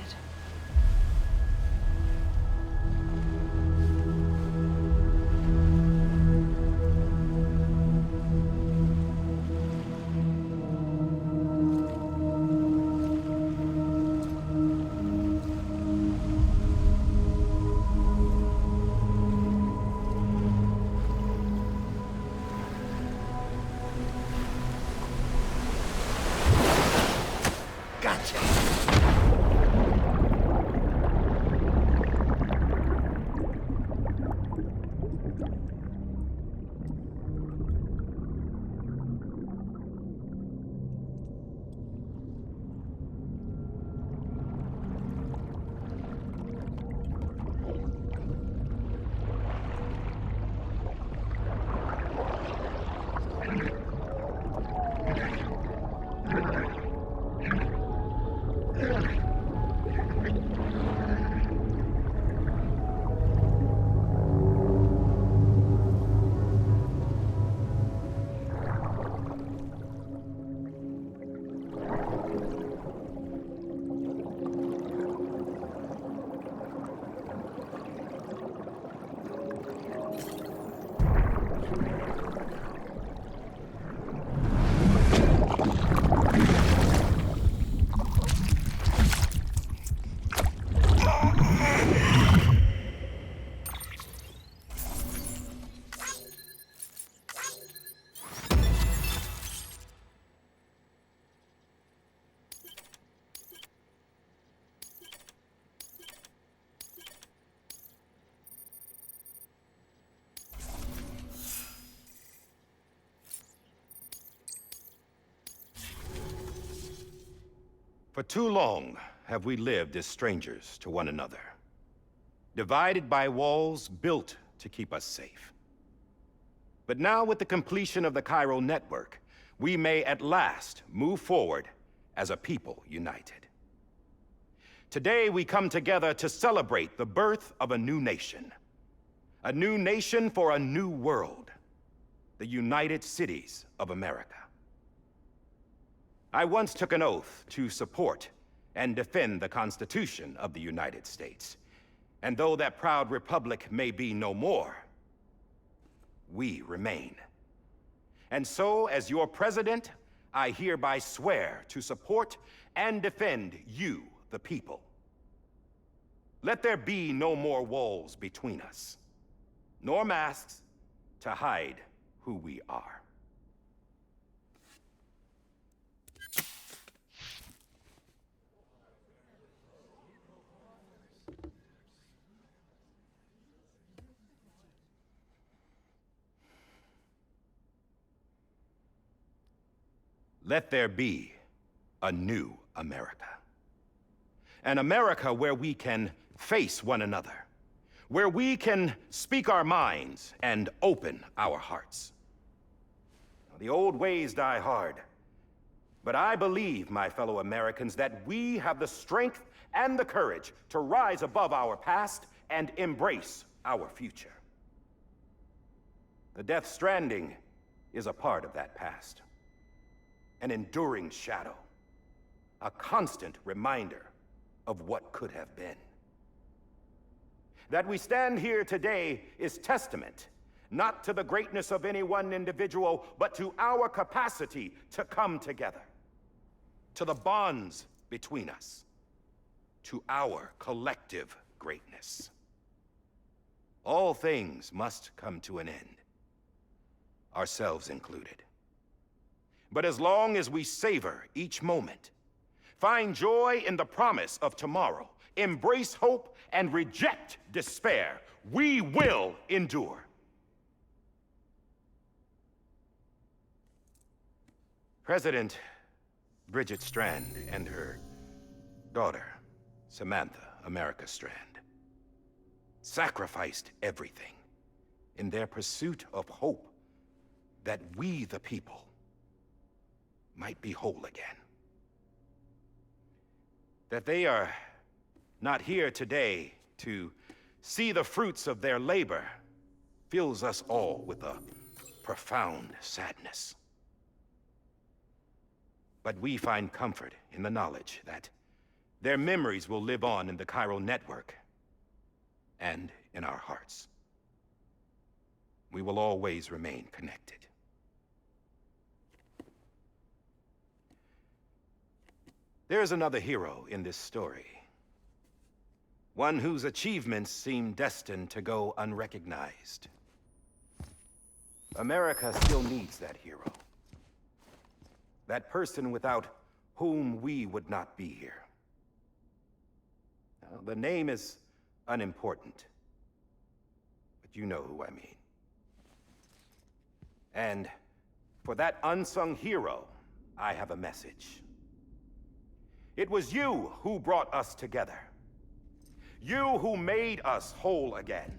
Gotcha! For too long have we lived as strangers to one another, divided by walls built to keep us safe. But now, with the completion of the chiral network, we may at last move forward as a people united. Today, we come together to celebrate the birth of a new nation. A new nation for a new world. The United Cities of America. I once took an oath to support and defend the Constitution of the United States. And though that proud republic may be no more, we remain. And so, as your president, I hereby swear to support and defend you, the people. Let there be no more walls between us, nor masks to hide who we are. Let there be a new America. An America where we can face one another, where we can speak our minds and open our hearts. The old ways die hard, but I believe, my fellow Americans, that we have the strength and the courage to rise above our past and embrace our future. The Death Stranding is a part of that past. An enduring shadow, a constant reminder of what could have been. That we stand here today is testament, not to the greatness of any one individual, but to our capacity to come together, to the bonds between us, to our collective greatness. All things must come to an end, ourselves included. But as long as we savor each moment, find joy in the promise of tomorrow, embrace hope, and reject despair, we will endure. President Bridget Strand and her daughter, Samantha America Strand, sacrificed everything in their pursuit of hope that we, the people, might be whole again. That they are not here today to see the fruits of their labor fills us all with a profound sadness. But we find comfort in the knowledge that their memories will live on in the chiral network and in our hearts. We will always remain connected. There is another hero in this story. One whose achievements seem destined to go unrecognized. America still needs that hero. That person without whom we would not be here. Now, the name is unimportant, but you know who I mean. And for that unsung hero, I have a message. It was you who brought us together. You who made us whole again.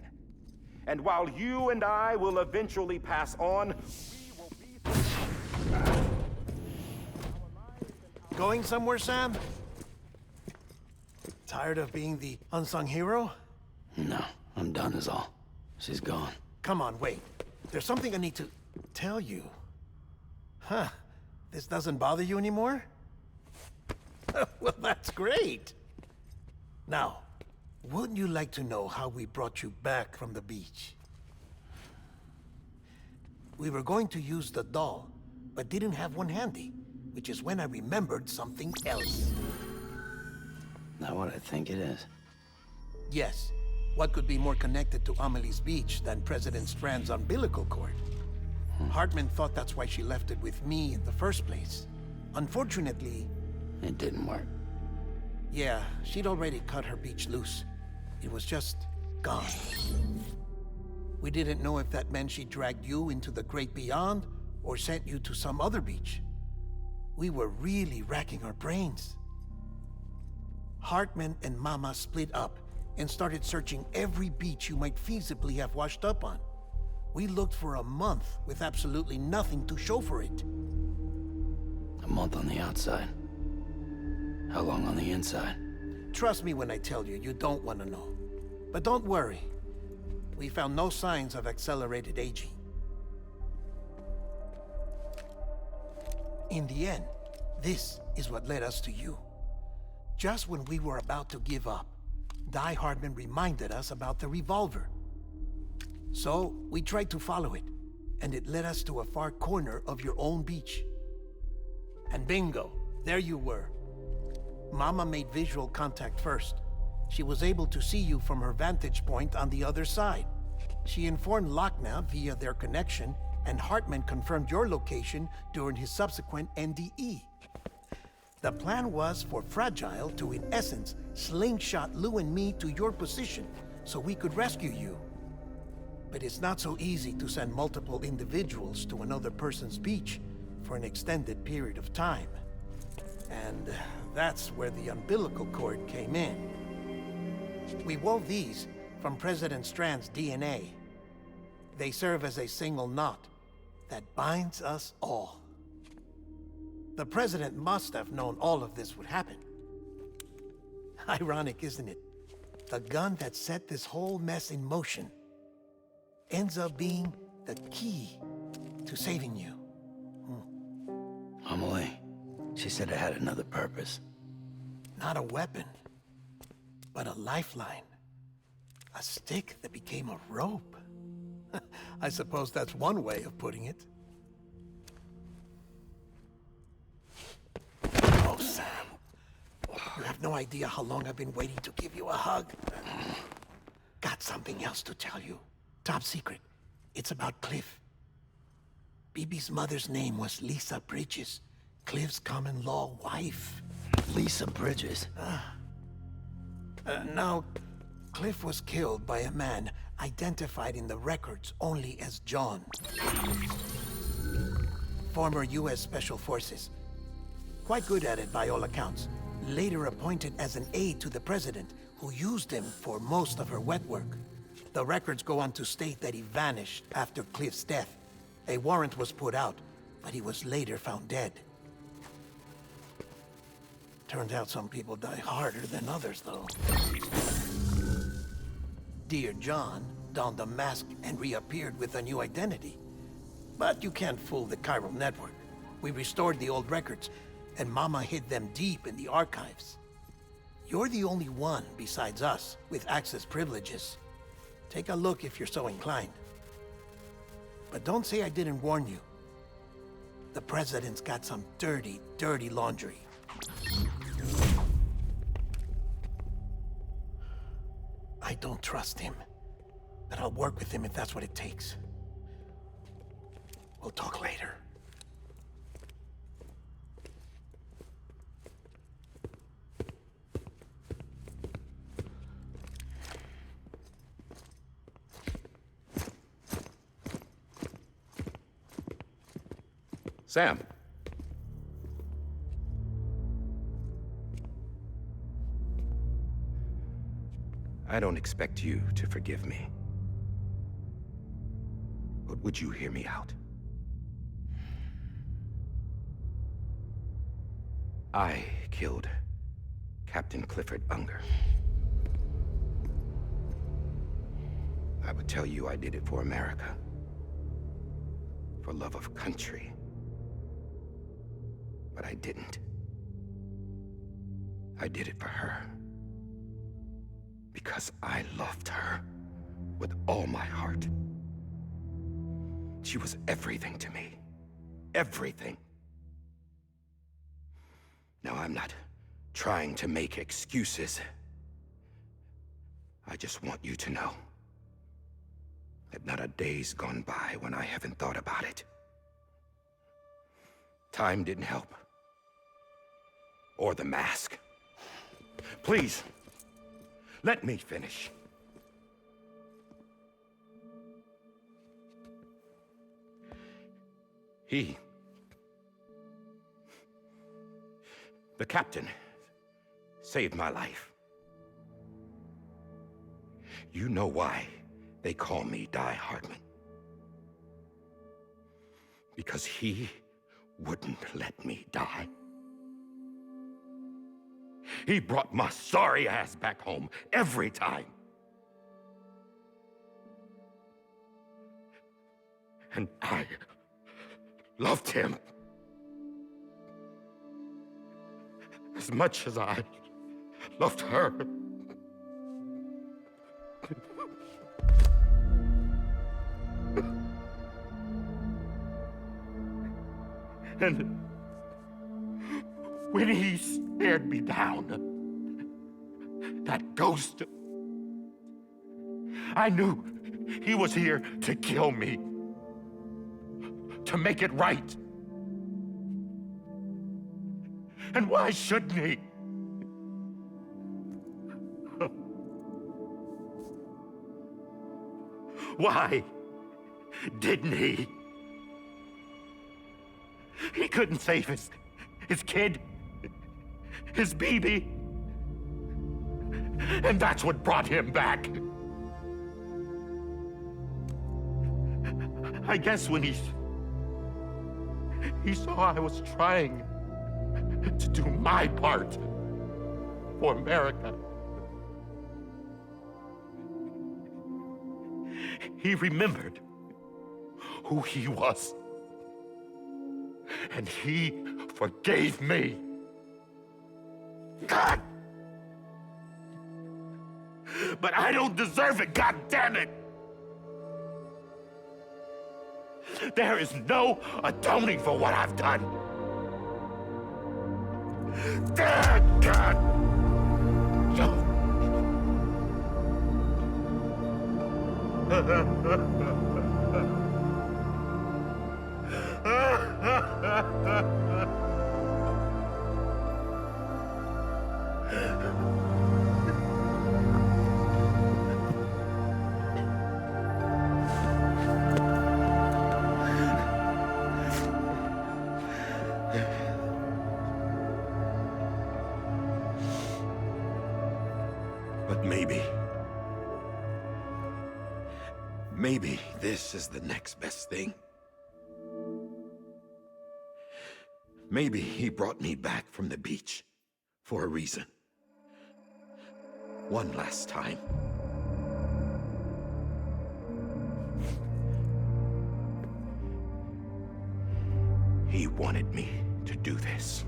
And while you and I will eventually pass on, we will be... Going somewhere, Sam? Tired of being the unsung hero? No, I'm done is all. She's gone. Come on, wait. There's something I need to tell you. Huh. This doesn't bother you anymore? Well, that's great. Now, wouldn't you like to know how we brought you back from the beach? We were going to use the doll, but didn't have one handy, which is when I remembered something else. Not what I think it is. Yes. What could be more connected to Amelie's beach than President Strand's umbilical cord? Hartman thought that's why she left it with me in the first place. Unfortunately... It didn't work. Yeah, she'd already cut her beach loose. It was just gone. We didn't know if that meant she dragged you into the great beyond or sent you to some other beach. We were really racking our brains. Hartman and Mama split up and started searching every beach you might feasibly have washed up on. We looked for a month with absolutely nothing to show for it. A month on the outside. How long on the inside? Trust me when I tell you, you don't want to know. But don't worry. We found no signs of accelerated aging. In the end, this is what led us to you. Just when we were about to give up, Die Hardman reminded us about the revolver. So, we tried to follow it, and it led us to a far corner of your own beach. And bingo, there you were. Mama made visual contact first. She was able to see you from her vantage point on the other side. She informed Lochna via their connection, and Hartman confirmed your location during his subsequent NDE. The plan was for Fragile to, in essence, slingshot Lou and me to your position so we could rescue you. But it's not so easy to send multiple individuals to another person's beach for an extended period of time. And that's where the umbilical cord came in. We wove these from President Strand's DNA. They serve as a single knot that binds us all. The President must have known all of this would happen. Ironic, isn't it? The gun that set this whole mess in motion ends up being the key to saving you. Amelie, she said it had another purpose. Not a weapon, but a lifeline. A stick that became a rope. I suppose that's one way of putting it. Oh, Sam. You have no idea how long I've been waiting to give you a hug. Got something else to tell you. Top secret. It's about Cliff. Bibi's mother's name was Lisa Bridges, Cliff's common-law wife. Lisa Bridges? Now, Cliff was killed by a man identified in the records only as John. Former U.S. Special Forces. Quite good at it by all accounts. Later appointed as an aide to the president, who used him for most of her wet work. The records go on to state that he vanished after Cliff's death. A warrant was put out, but he was later found dead. Turns out some people die harder than others, though. Dear John donned a mask and reappeared with a new identity. But you can't fool the chiral network. We restored the old records, and Mama hid them deep in the archives. You're the only one, besides us, with access privileges. Take a look if you're so inclined. But don't say I didn't warn you. The President's got some dirty, dirty laundry. I don't trust him, but I'll work with him if that's what it takes. We'll talk later. Sam. I don't expect you to forgive me. But would you hear me out? I killed Captain Clifford Unger. I would tell you I did it for America. For love of country. But I didn't. I did it for her. Because I loved her with all my heart. She was everything to me. Everything. Now, I'm not trying to make excuses. I just want you to know that not a day's gone by when I haven't thought about it. Time didn't help. Or the mask. Please, let me finish. The captain saved my life. You know why they call me Die Hardman? Because he wouldn't let me die. He brought my sorry ass back home every time. And I loved him as much as I loved her. And when he stared me down, that ghost, I knew he was here to kill me, to make it right. And why shouldn't he? Why didn't he? He couldn't save his kid, his baby. And that's what brought him back. I guess when he saw I was trying to do my part for America, he remembered who he was. And he forgave me. God! But I don't deserve it, God damn it! There is no atoning for what I've done. God! But maybe this is the next best thing. Maybe he brought me back from the beach for a reason. One last time. He wanted me to do this.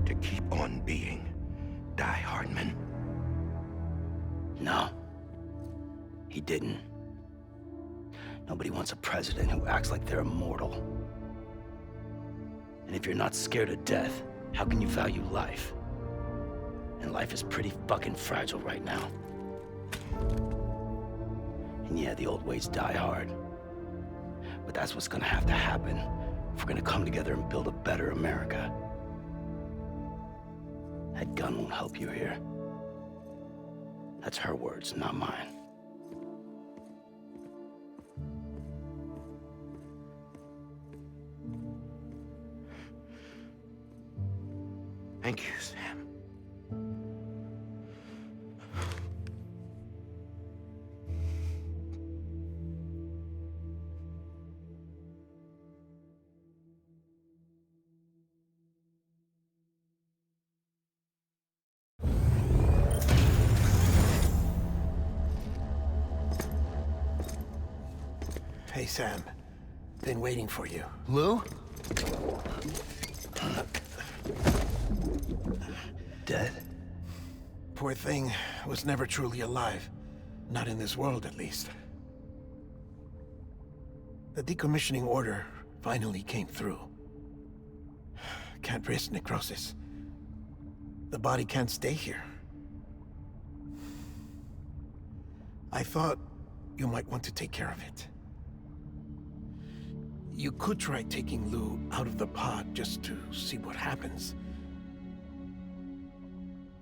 To keep on being Die Hardman. No. He didn't. Nobody wants a president who acts like they're immortal. And if you're not scared of death, how can you value life? And life is pretty fucking fragile right now. And yeah, the old ways die hard. But that's what's gonna have to happen if we're gonna come together and build a better America. That gun won't help you here. That's her words, not mine. Thank you, Sam. Hey, Sam. Been waiting for you. Lou? Dead? Poor thing was never truly alive. Not in this world, at least. The decommissioning order finally came through. Can't risk necrosis. The body can't stay here. I thought you might want to take care of it. You could try taking Lou out of the pod just to see what happens.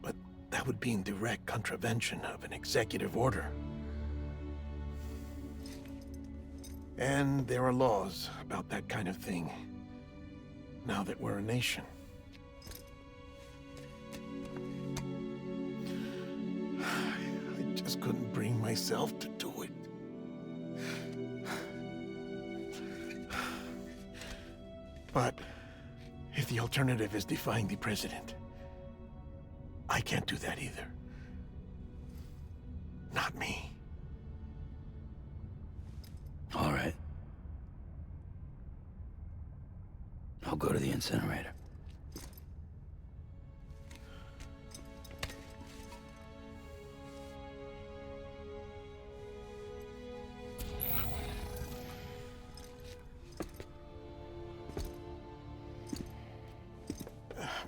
But that would be in direct contravention of an executive order. And there are laws about that kind of thing, now that we're a nation. myself to do it. But if the alternative is defying the president, I can't do that either. Not me. All right. I'll go to the incinerator.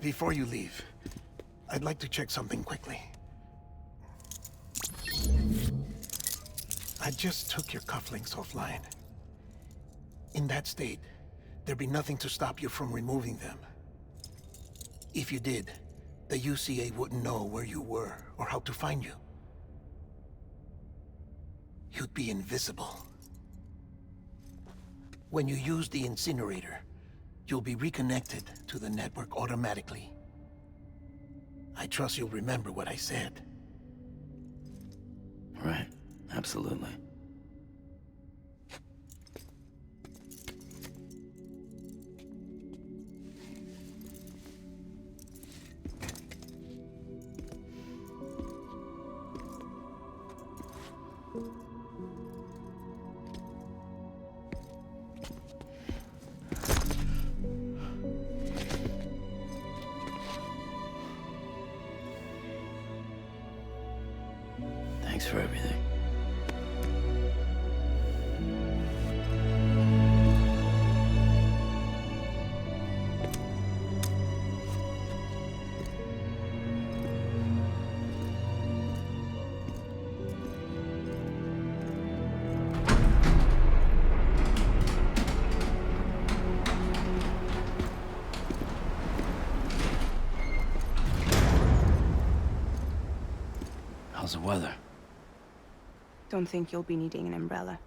Before you leave, I'd like to check something quickly. I just took your cufflinks offline. In that state, there'd be nothing to stop you from removing them. If you did, the UCA wouldn't know where you were or how to find you. You'd be invisible. When you use the incinerator, you'll be reconnected to the network automatically. I trust you'll remember what I said. Right. Absolutely. Thanks for everything. How's the weather? Don't think you'll be needing an umbrella.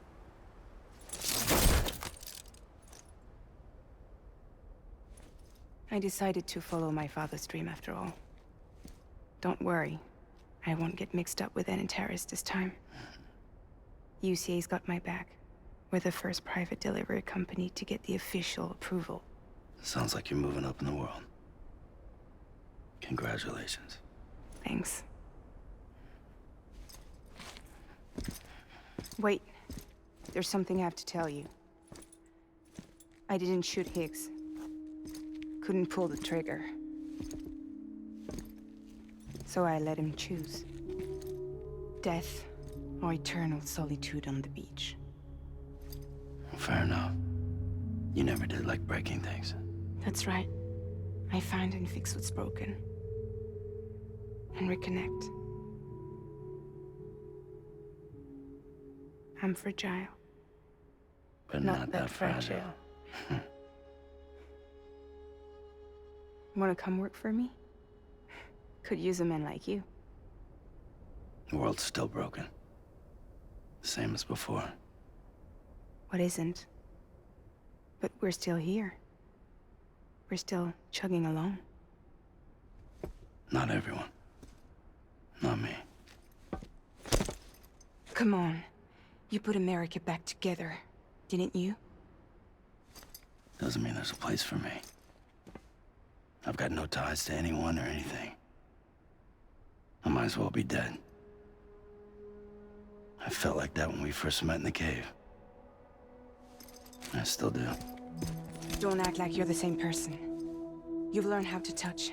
I decided to follow my father's dream after all. Don't worry. I won't get mixed up with any terrorists this time. UCA's got my back. We're the first private delivery company to get the official approval. Sounds like you're moving up in the world. Congratulations. Thanks. Wait. There's something I have to tell you. I didn't shoot Higgs. Couldn't pull the trigger. So I let him choose. Death or eternal solitude on the beach. Fair enough. You never did like breaking things. That's right. I find and fix what's broken. And reconnect. I'm fragile. But not that fragile. Wanna come work for me? Could use a man like you. The world's still broken. Same as before. What isn't? But we're still here. We're still chugging along. Not everyone. Not me. Come on. You put America back together, didn't you? Doesn't mean there's a place for me. I've got no ties to anyone or anything. I might as well be dead. I felt like that when we first met in the cave. I still do. Don't act like you're the same person. You've learned how to touch,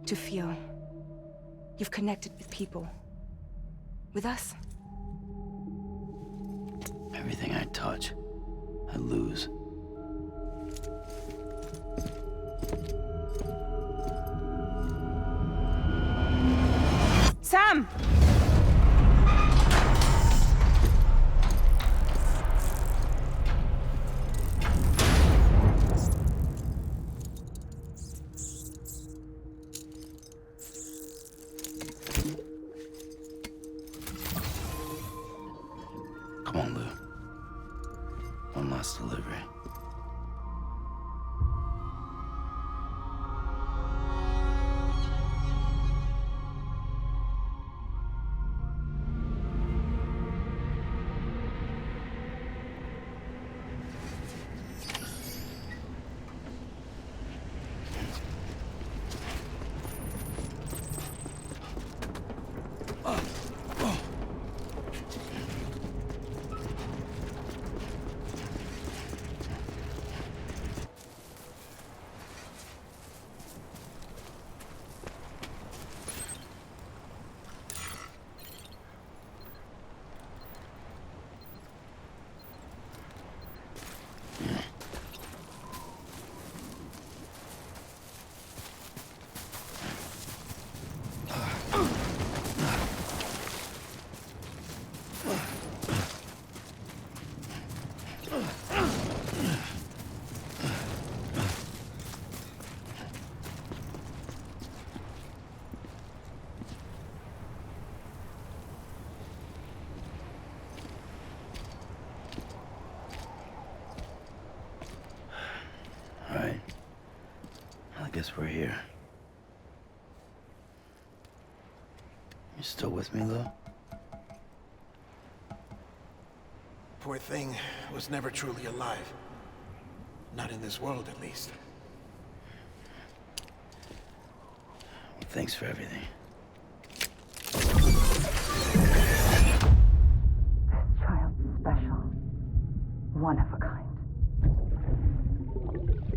to feel. You've connected with people. With us. Everything I touch, I lose. Sam! Come on, Lou. One last delivery. Alright. I guess we're here. You still with me, though? Poor thing was never truly alive. Not in this world, at least. Well, thanks for everything. Child's special. One of a kind.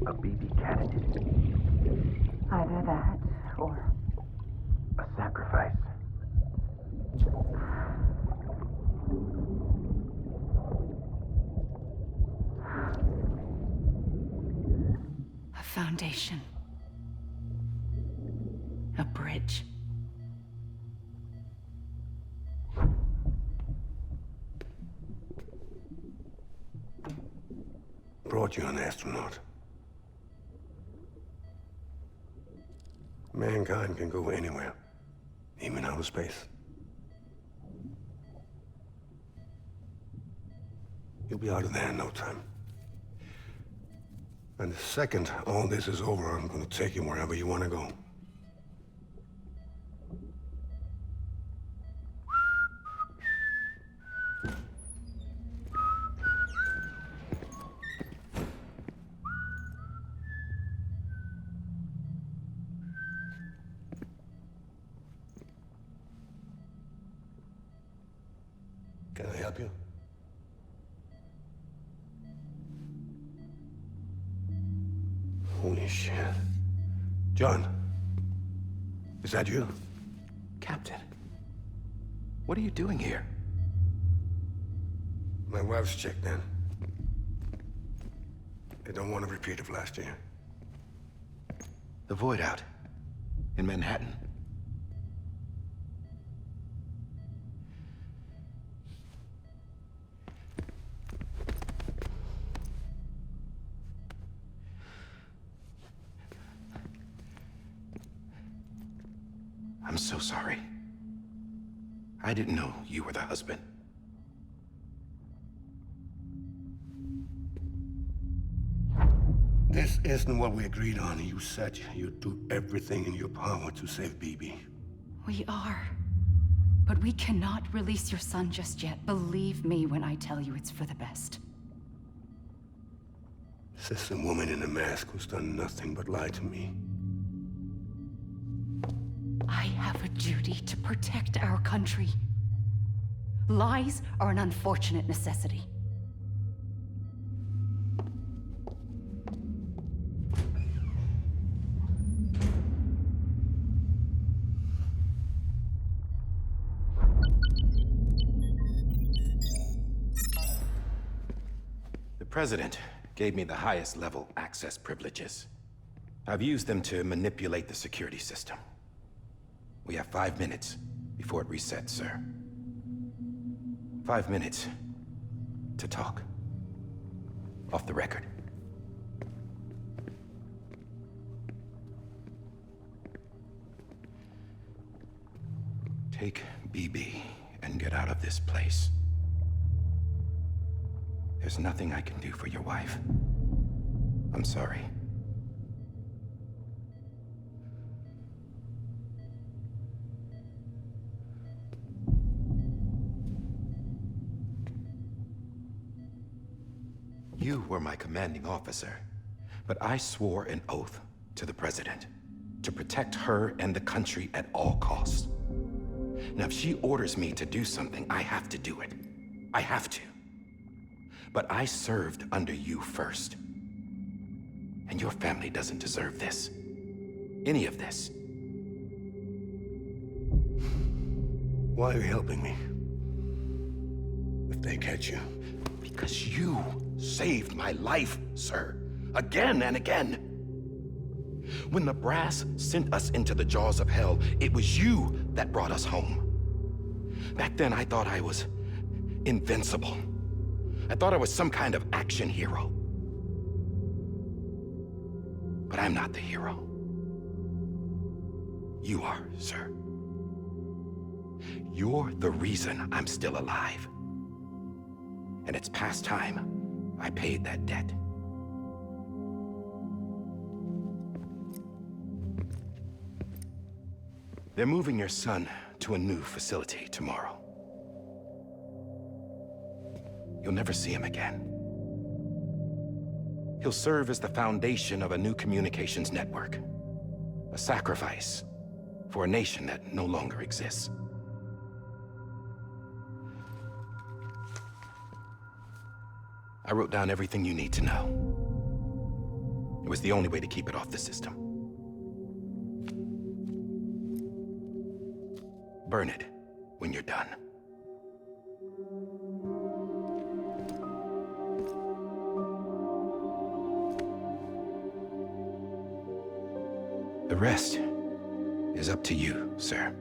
A BB candidate. Either that, or... A sacrifice. A foundation. A bridge. Brought you an astronaut. Mankind can go anywhere, even outer space. You'll be out of there in no time. And the second all this is over, I'm gonna take you wherever you want to go. Can I help you? Holy shit. John, is that you? Captain, what are you doing here? My wife's checked in. They don't want a repeat of last year. The Void Out in Manhattan. I'm so sorry. I didn't know you were the husband. This isn't what we agreed on. You said you'd do everything in your power to save BB. We are. But we cannot release your son just yet. Believe me when I tell you it's for the best. This is a woman in a mask who's done nothing but lie to me. I have a duty to protect our country. Lies are an unfortunate necessity. The President gave me the highest level access privileges. I've used them to manipulate the security system. We have 5 minutes before it resets, sir. 5 minutes to talk. Off the record. Take BB and get out of this place. There's nothing I can do for your wife. I'm sorry. You were my commanding officer, but I swore an oath to the President to protect her and the country at all costs. Now, if she orders me to do something, I have to do it. I have to. But I served under you first. And your family doesn't deserve this. Any of this. Why are you helping me? If they catch you. Because you saved my life, sir. Again and again. When the brass sent us into the jaws of hell, it was you that brought us home. Back then, I thought I was invincible. I thought I was some kind of action hero. But I'm not the hero. You are, sir. You're the reason I'm still alive. And it's past time I paid that debt. They're moving your son to a new facility tomorrow. You'll never see him again. He'll serve as the foundation of a new communications network. A sacrifice for a nation that no longer exists. I wrote down everything you need to know. It was the only way to keep it off the system. Burn it when you're done. The rest is up to you, sir.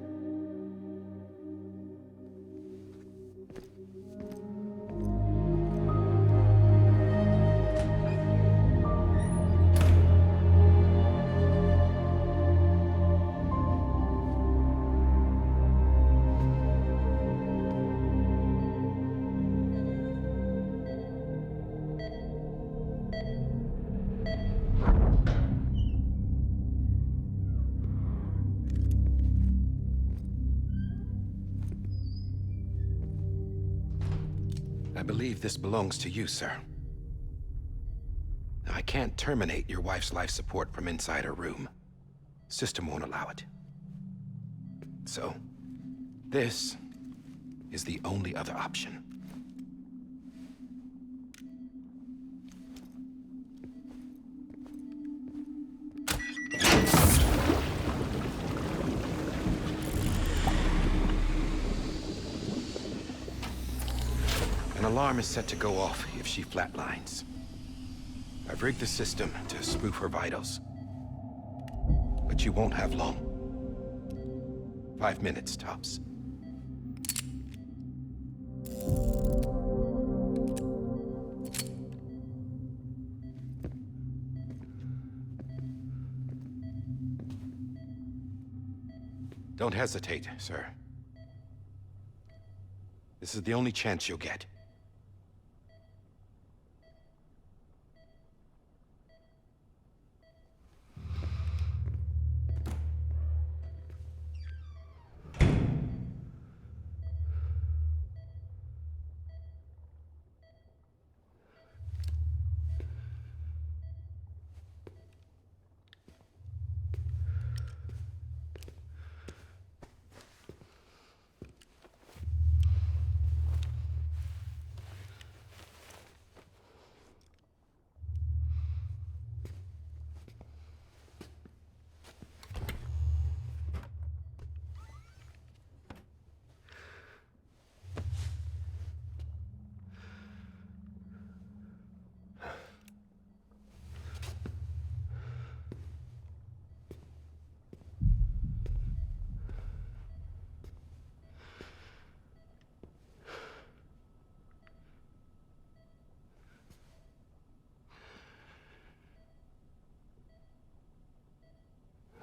I believe this belongs to you, sir. I can't terminate your wife's life support from inside her room. System won't allow it. So, this is the only other option. An alarm is set to go off if she flatlines. I've rigged the system to spoof her vitals. But you won't have long. 5 minutes, tops. Don't hesitate, sir. This is the only chance you'll get.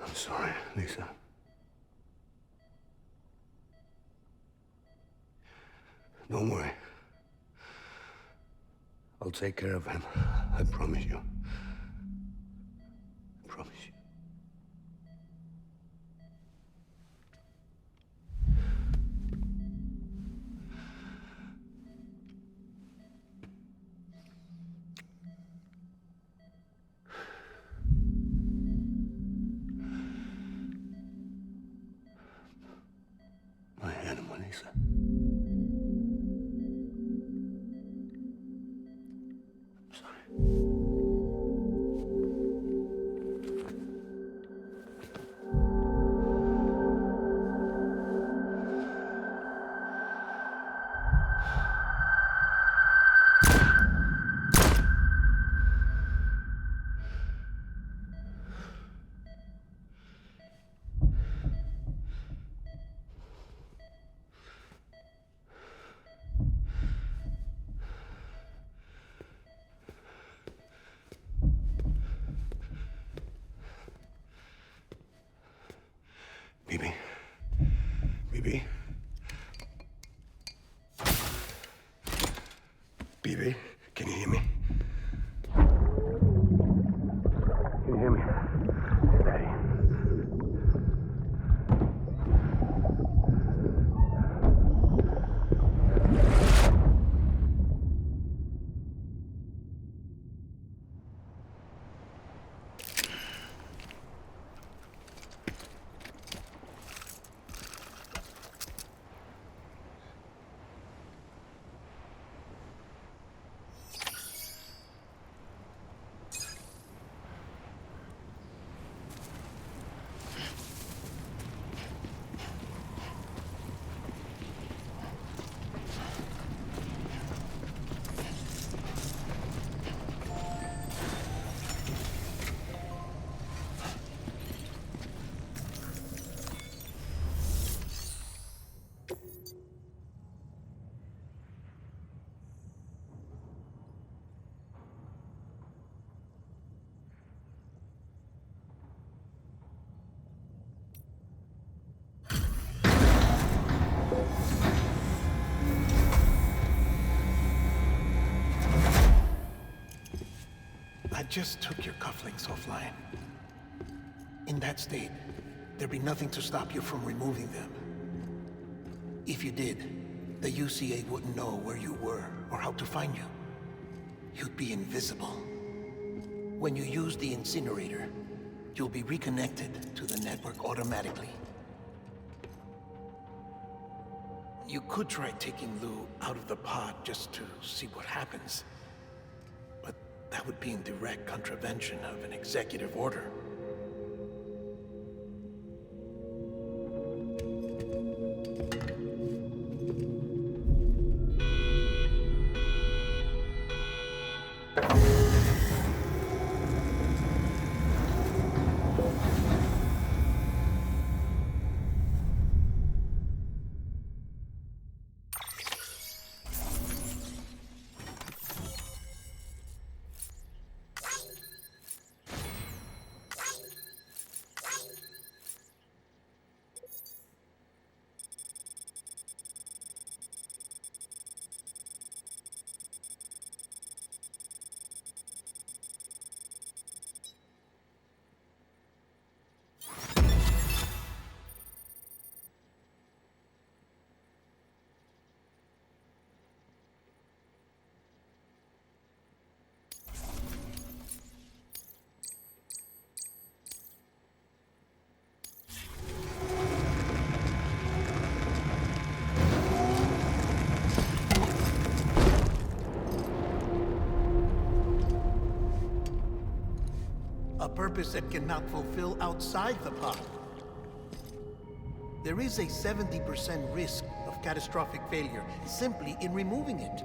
I'm sorry, Lisa. Don't worry. I'll take care of him. I promise you. I promise you. My animal, Lisa. I'm sorry. I just took your cufflinks offline. In that state, there'd be nothing to stop you from removing them. If you did, the UCA wouldn't know where you were or how to find you. You'd be invisible. When you use the incinerator, you'll be reconnected to the network automatically. You could try taking Lou out of the pod just to see what happens. But that would be in direct contravention of an executive order. A purpose that cannot fulfill outside the pod. There is a 70% risk of catastrophic failure simply in removing it.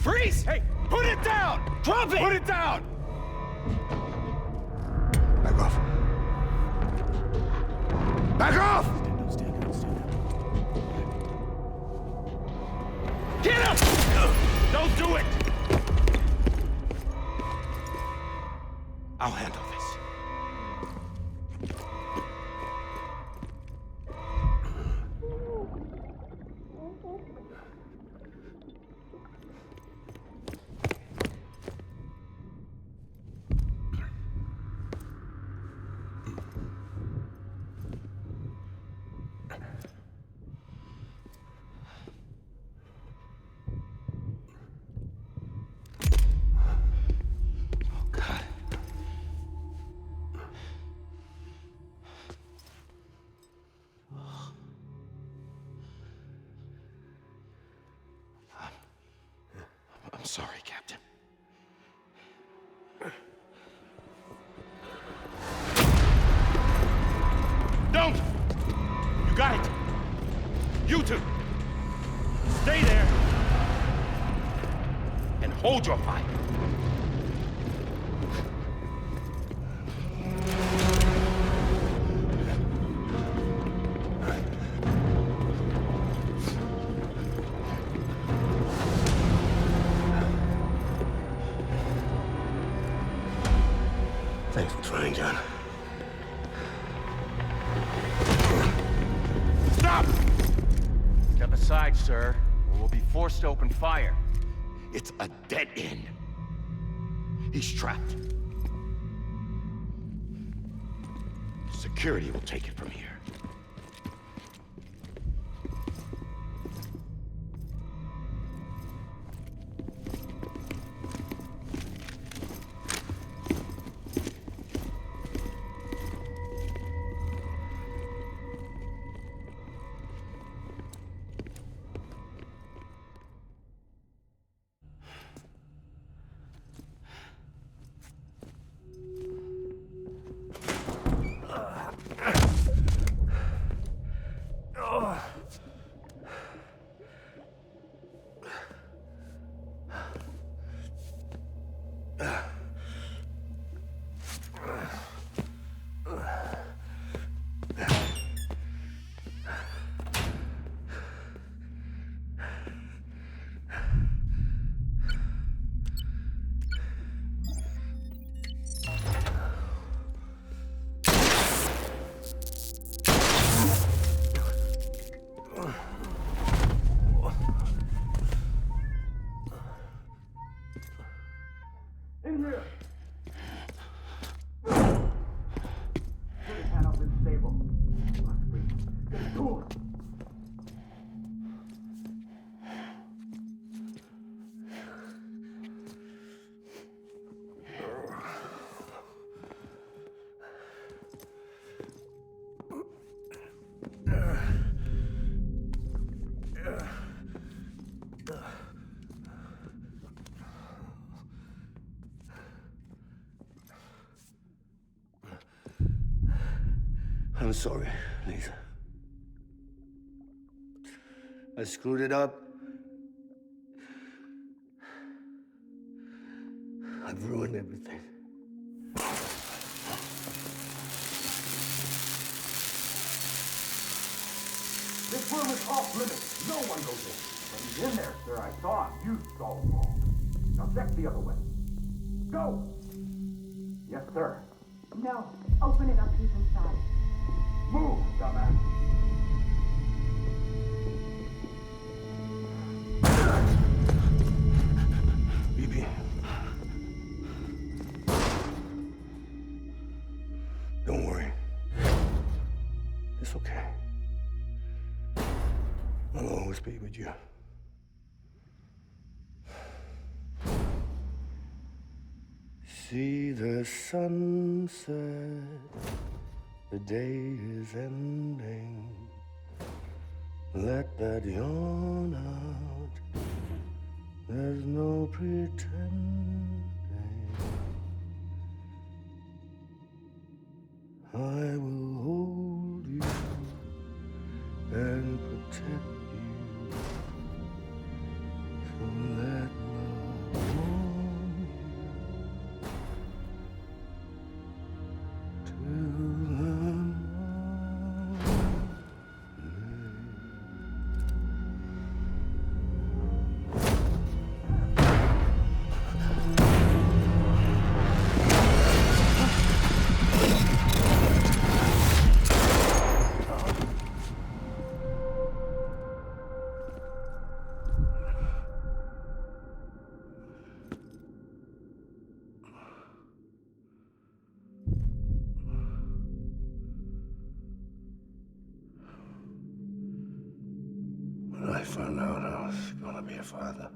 Freeze! Hey, put it down! Drop it! Put it down! Back off. Back off! Get him! Don't do it! I'll handle this. sorry, Captain. Don't! You got it! You two! Stay there! And hold your fire! Thanks for trying, John. Stop! Step aside, sir, or we'll be forced to open fire. It's a dead end. He's trapped. Security will take it from here. I'm sorry, Lisa. I screwed it up. I've ruined everything. This room is off limits. No one goes in. But he's in there, sir. I saw him. You saw him wrong. Now check the other way. Go! Yes, sir. No. Open it up. He's inside. Move, dumbass. BB. Don't worry. It's okay. I'll always be with you. See the sunset, the day is ending. Let that yawn out, there's no pretending. I will hold you and protect you. So let love warm you till the When I found out I was gonna be a father,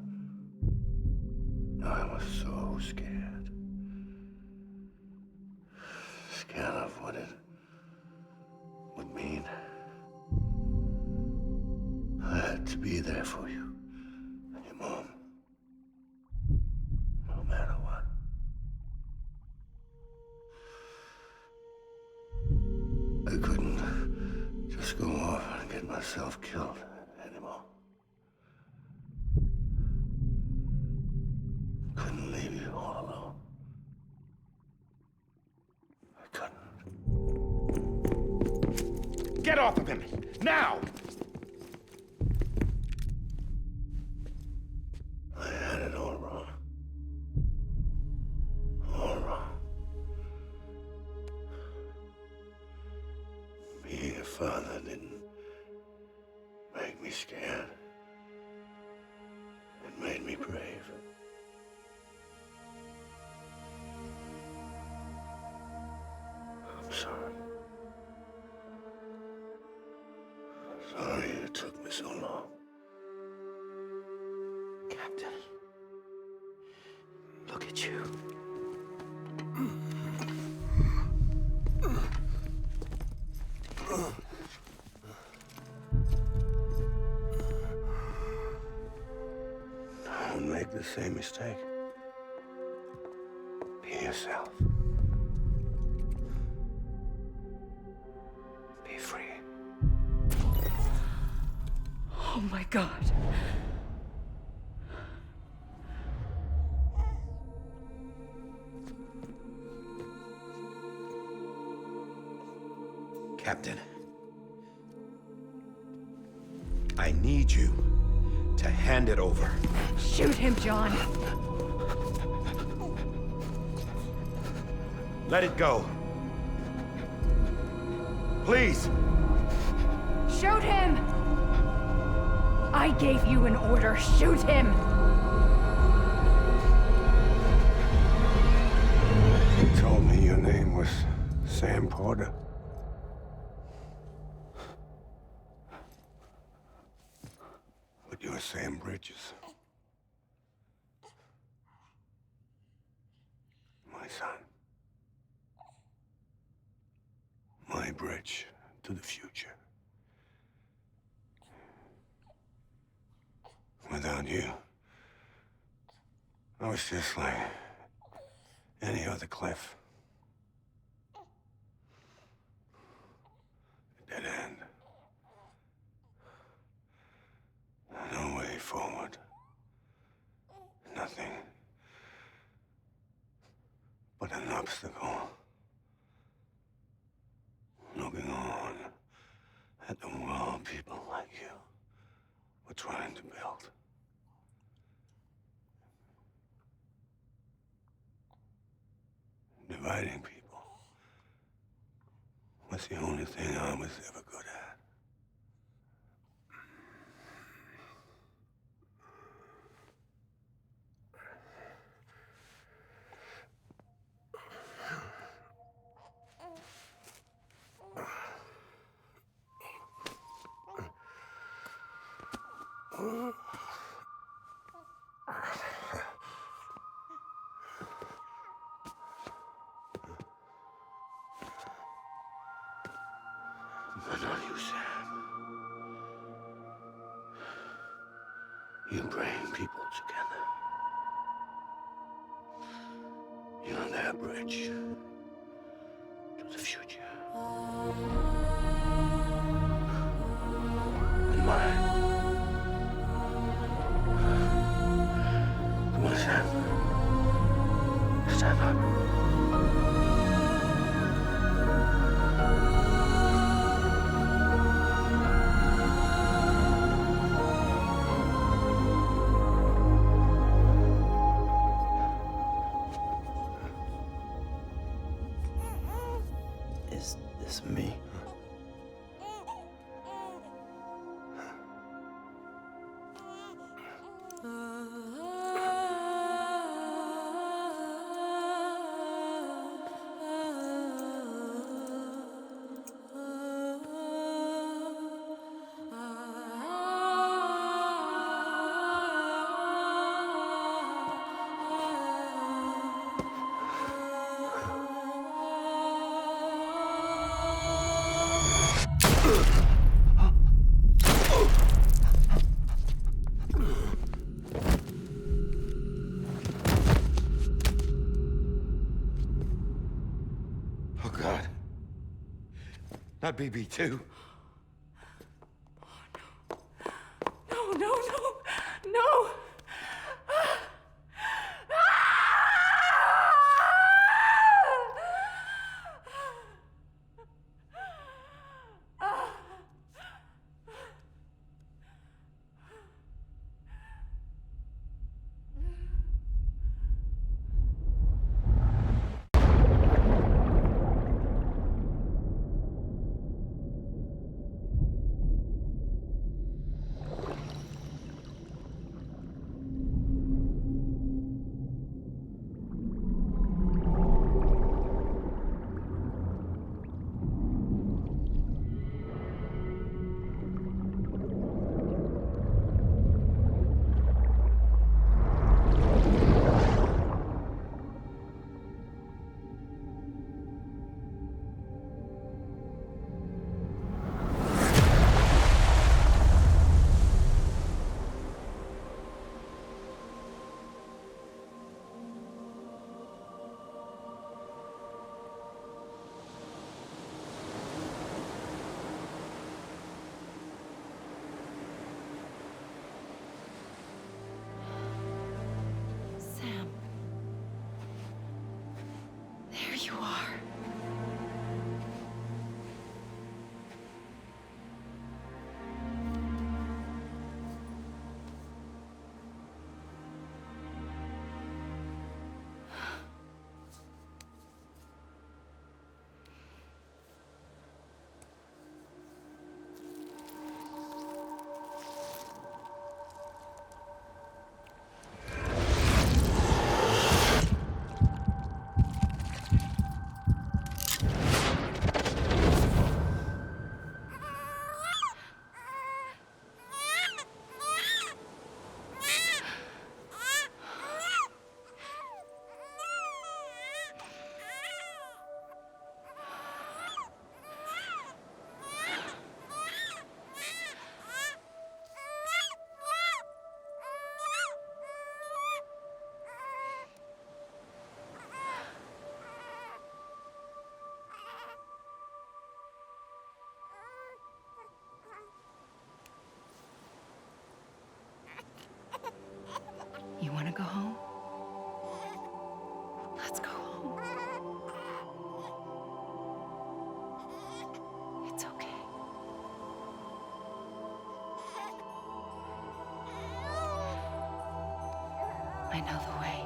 I was so scared. Scared of what it would mean. I had to be there for you and your mom. Get off of him! Now! I had it all wrong. All wrong. Being a father didn't make me scared. It made me brave. I'm sorry. Sorry it took me so long. Captain, look at you. Don't make the same mistake. Be yourself. Be free. Oh my God. Captain, I need you to hand it over. Shoot him, John. Let it go. Please. Shoot him! I gave you an order. Shoot him! You told me your name was Sam Porter. But you're Sam Bridges. My son. My bridge to the future. Without you, I was just like any other Cliff. A dead end. No way forward. Nothing but an obstacle. Looking on at the world people like you were trying to build. Dividing people was the only thing I was ever good at. But not you, Sam. You bring people together. You're their bridge to the future. And mine. Come on, Sam. Stand up. Is this me? Oh, God. Not BB2. No, no, no, no! I know the way.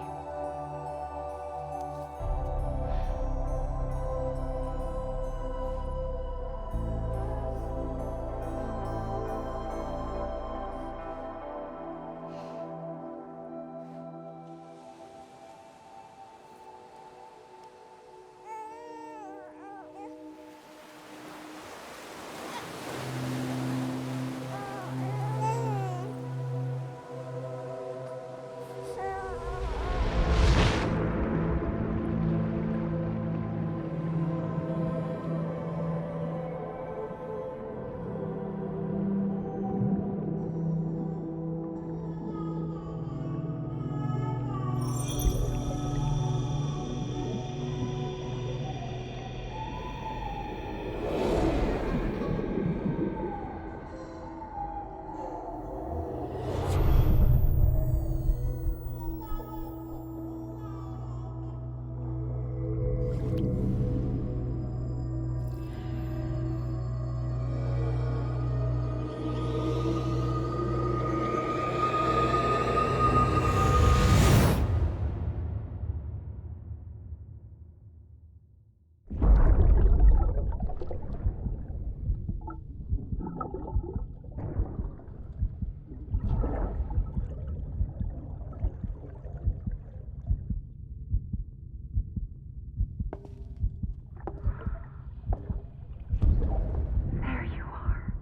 There you are.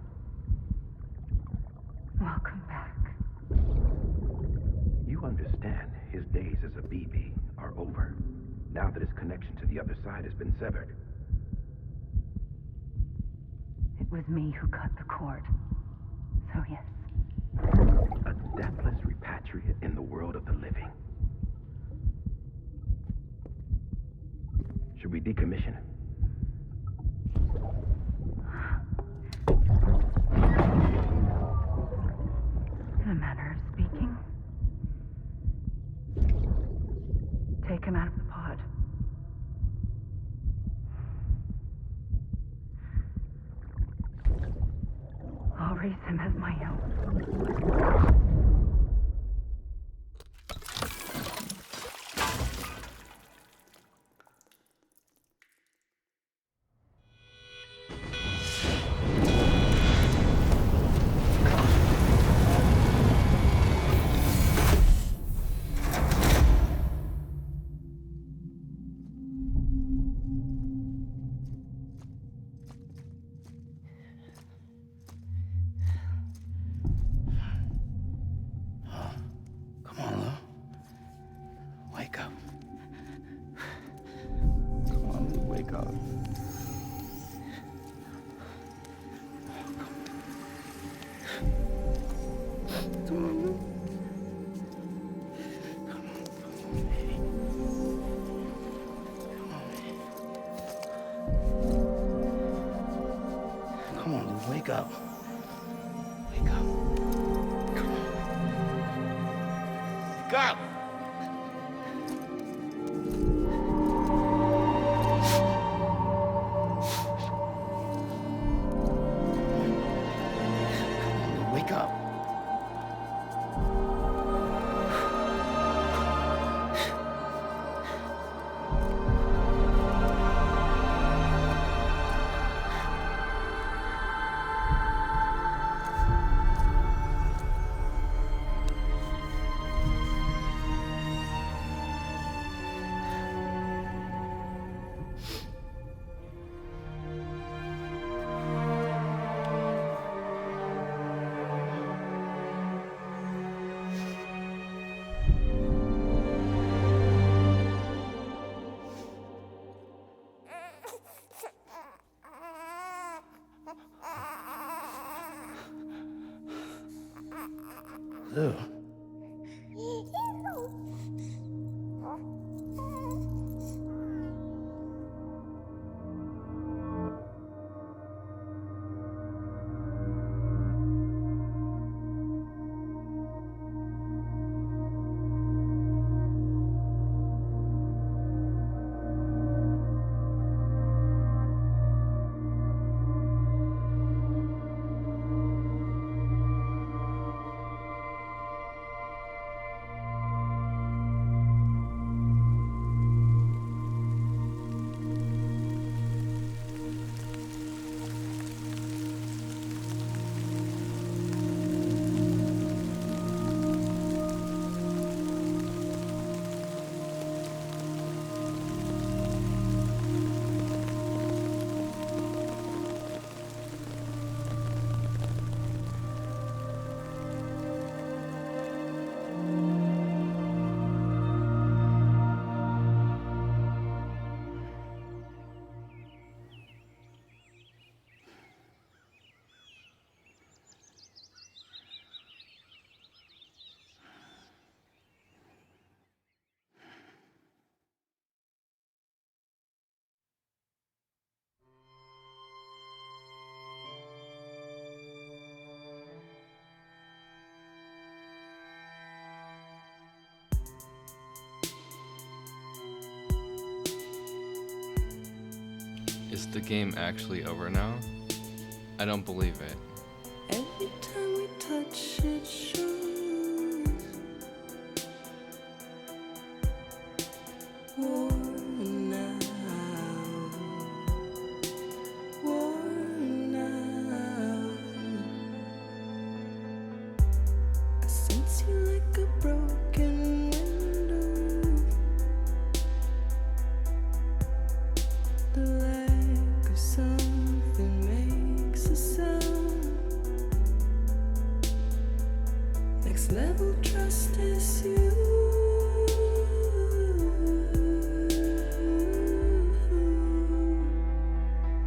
Welcome back. You understand his days as a BB are over, now that his connection to the other side has been severed. It was me who cut the cord. So yes. A deathless repatriate in the world of the living. Should we decommission him? In a manner of speaking. Take him out of the pod. I'll raise him as my own. Come on, Lou. Wake up. Come on, Lou, wake up. Come on, Lou. Come on, Lou, wake up. Wake up. Come on. Wake up! Wake up. Lou. Is the game actually over now? I don't believe it. Every time we touch it shows worn out, worn out. I sense you like a broken window, the lack of something makes a sound. Next level trust is you.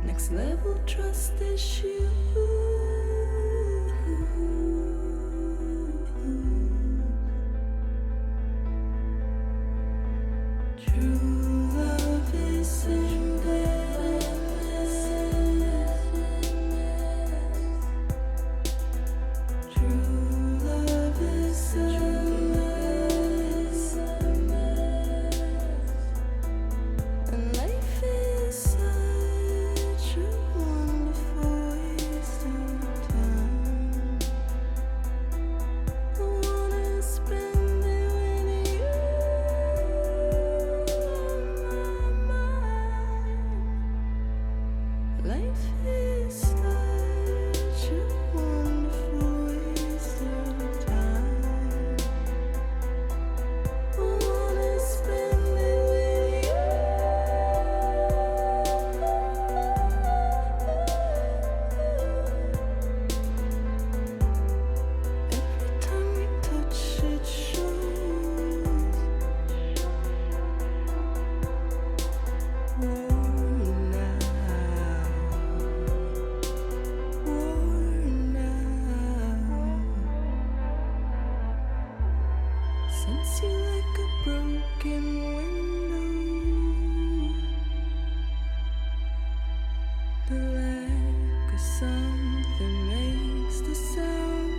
Next level trust is you. True love is endless. True love is endless. And life is such a wonderful waste of time. I wanna spend it with you on my mind. Life is such a wonderful waste of time. I wanna spend it with you. Every time we touch it shows worn out, worn out. Sense you like a broken window, the lack of something makes the sound.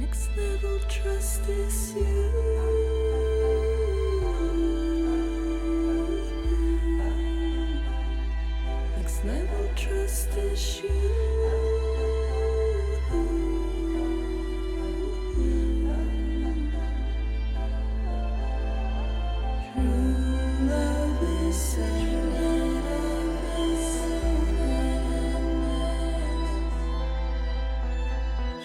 Next level trust is you. Next level trust is you. True love is endless.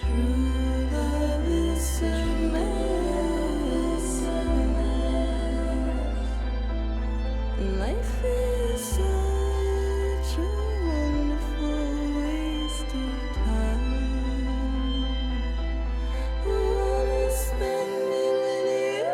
True love is endless. Life is such a wonderful waste of time. I wanna spend it with you.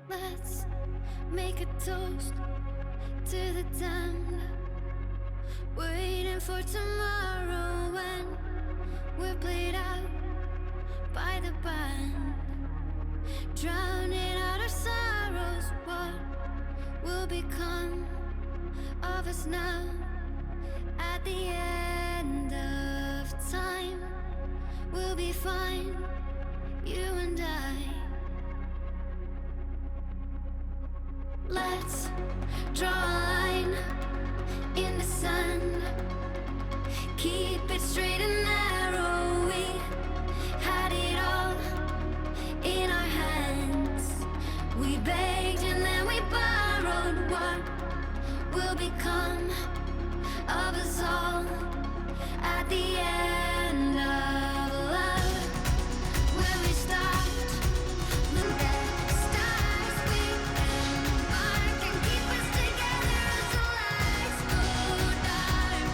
Let's make a toast to the damned, waiting for tomorrow when we're played out by the band, drowning out our sorrows. What will become of us now. At the end of time, we'll be fine, you and I. Let's draw a line in the sand. Keep it straight and narrow. We had it all in our hands. We begged and then we borrowed. What will become of us all at the end of love? When we stopped, look at the stars. We embark and keep us together until lights go dark.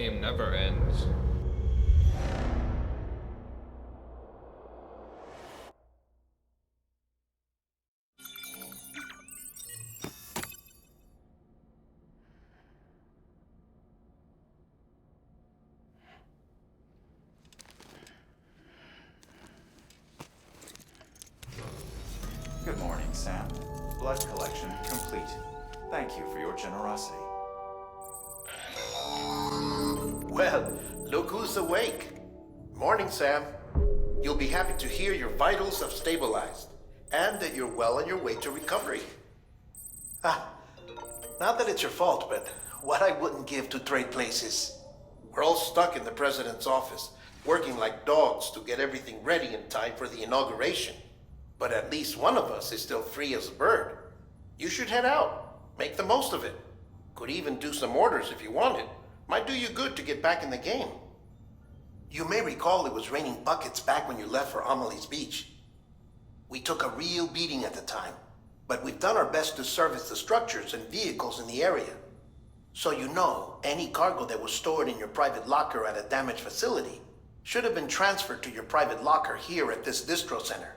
game never ends. Good morning, Sam. Blood collection complete. Thank you for your generosity. Well, look who's awake. Morning, Sam. You'll be happy to hear your vitals have stabilized, and that you're well on your way to recovery. Ah, not that it's your fault, but what I wouldn't give to trade places. We're all stuck in the president's office, working like dogs to get everything ready in time for the inauguration. But at least one of us is still free as a bird. You should head out. Make the most of it. Could even do some orders if you wanted. Might do you good to get back in the game. You may recall it was raining buckets back when you left for Amelie's Beach. We took a real beating at the time, but we've done our best to service the structures and vehicles in the area. So you know, any cargo that was stored in your private locker at a damaged facility should have been transferred to your private locker here at this distro center.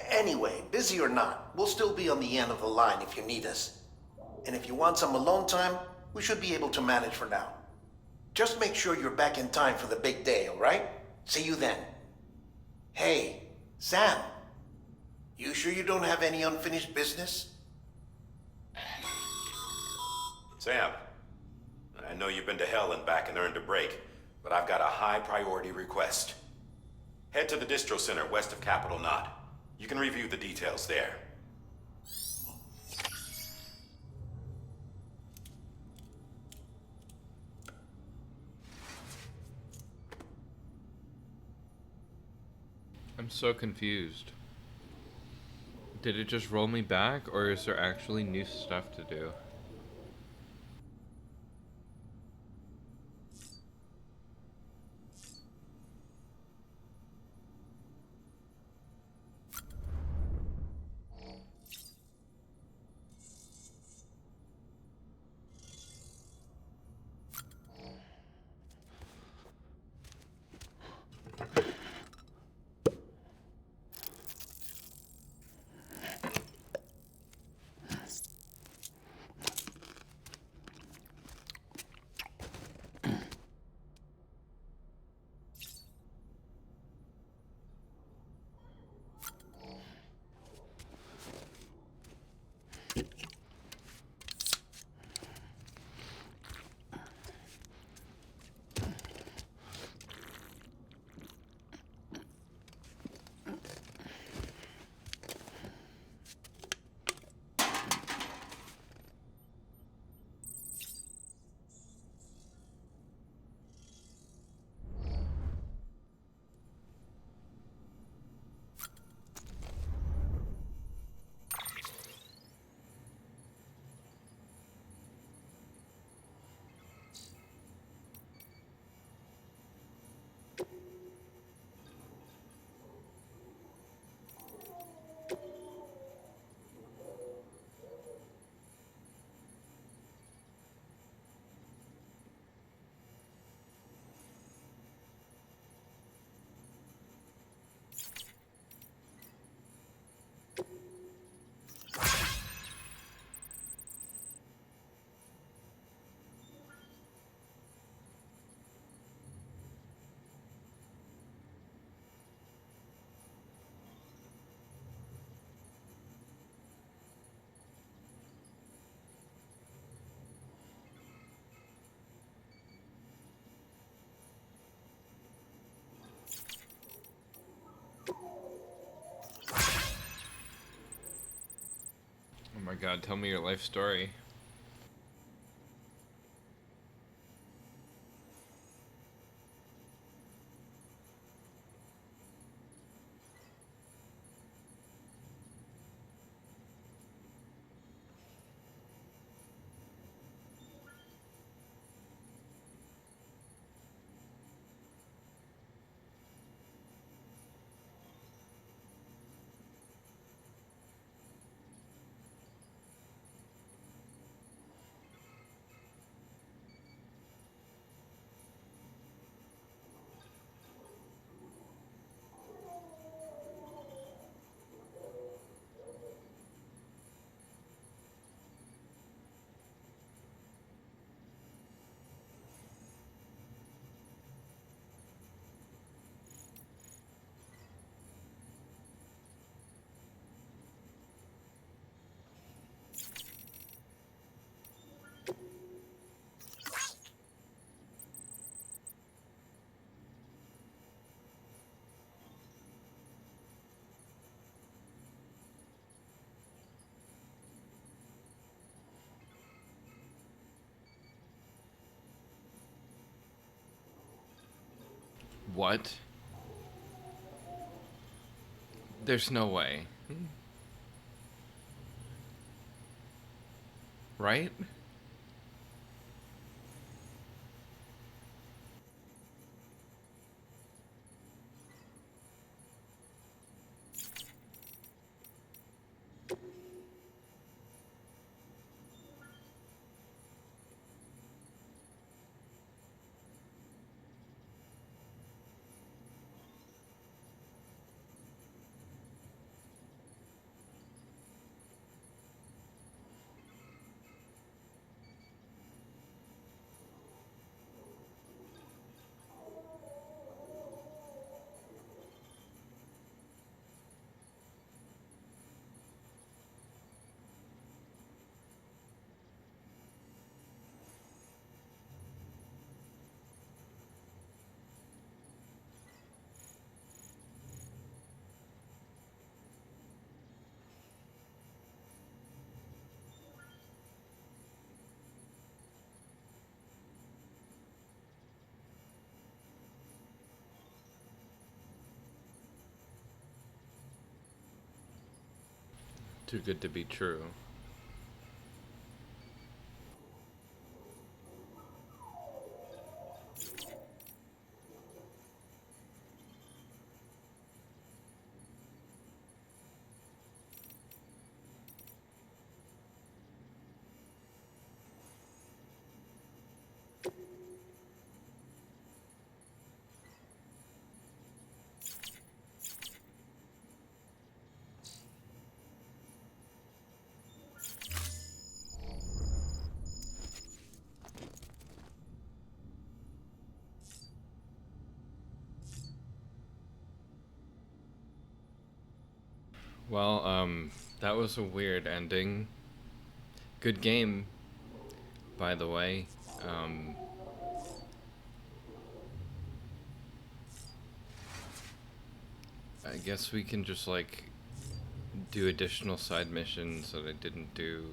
Anyway, busy or not, we'll still be on the end of the line if you need us. And if you want some alone time, we should be able to manage for now. Just make sure you're back in time for the big day, all right? See you then. Hey, Sam. You sure you don't have any unfinished business? Sam, I know you've been to hell and back and earned a break, but I've got a high priority request. Head to the distro center west of Capitol Knot. You can review the details there. I'm so confused. Did it just roll me back, or is there actually new stuff to do? Oh my god, tell me your life story. What? There's no way. Right? Too good to be true. Well, that was a weird ending. Good game, by the way. I guess we can just like do additional side missions that I didn't do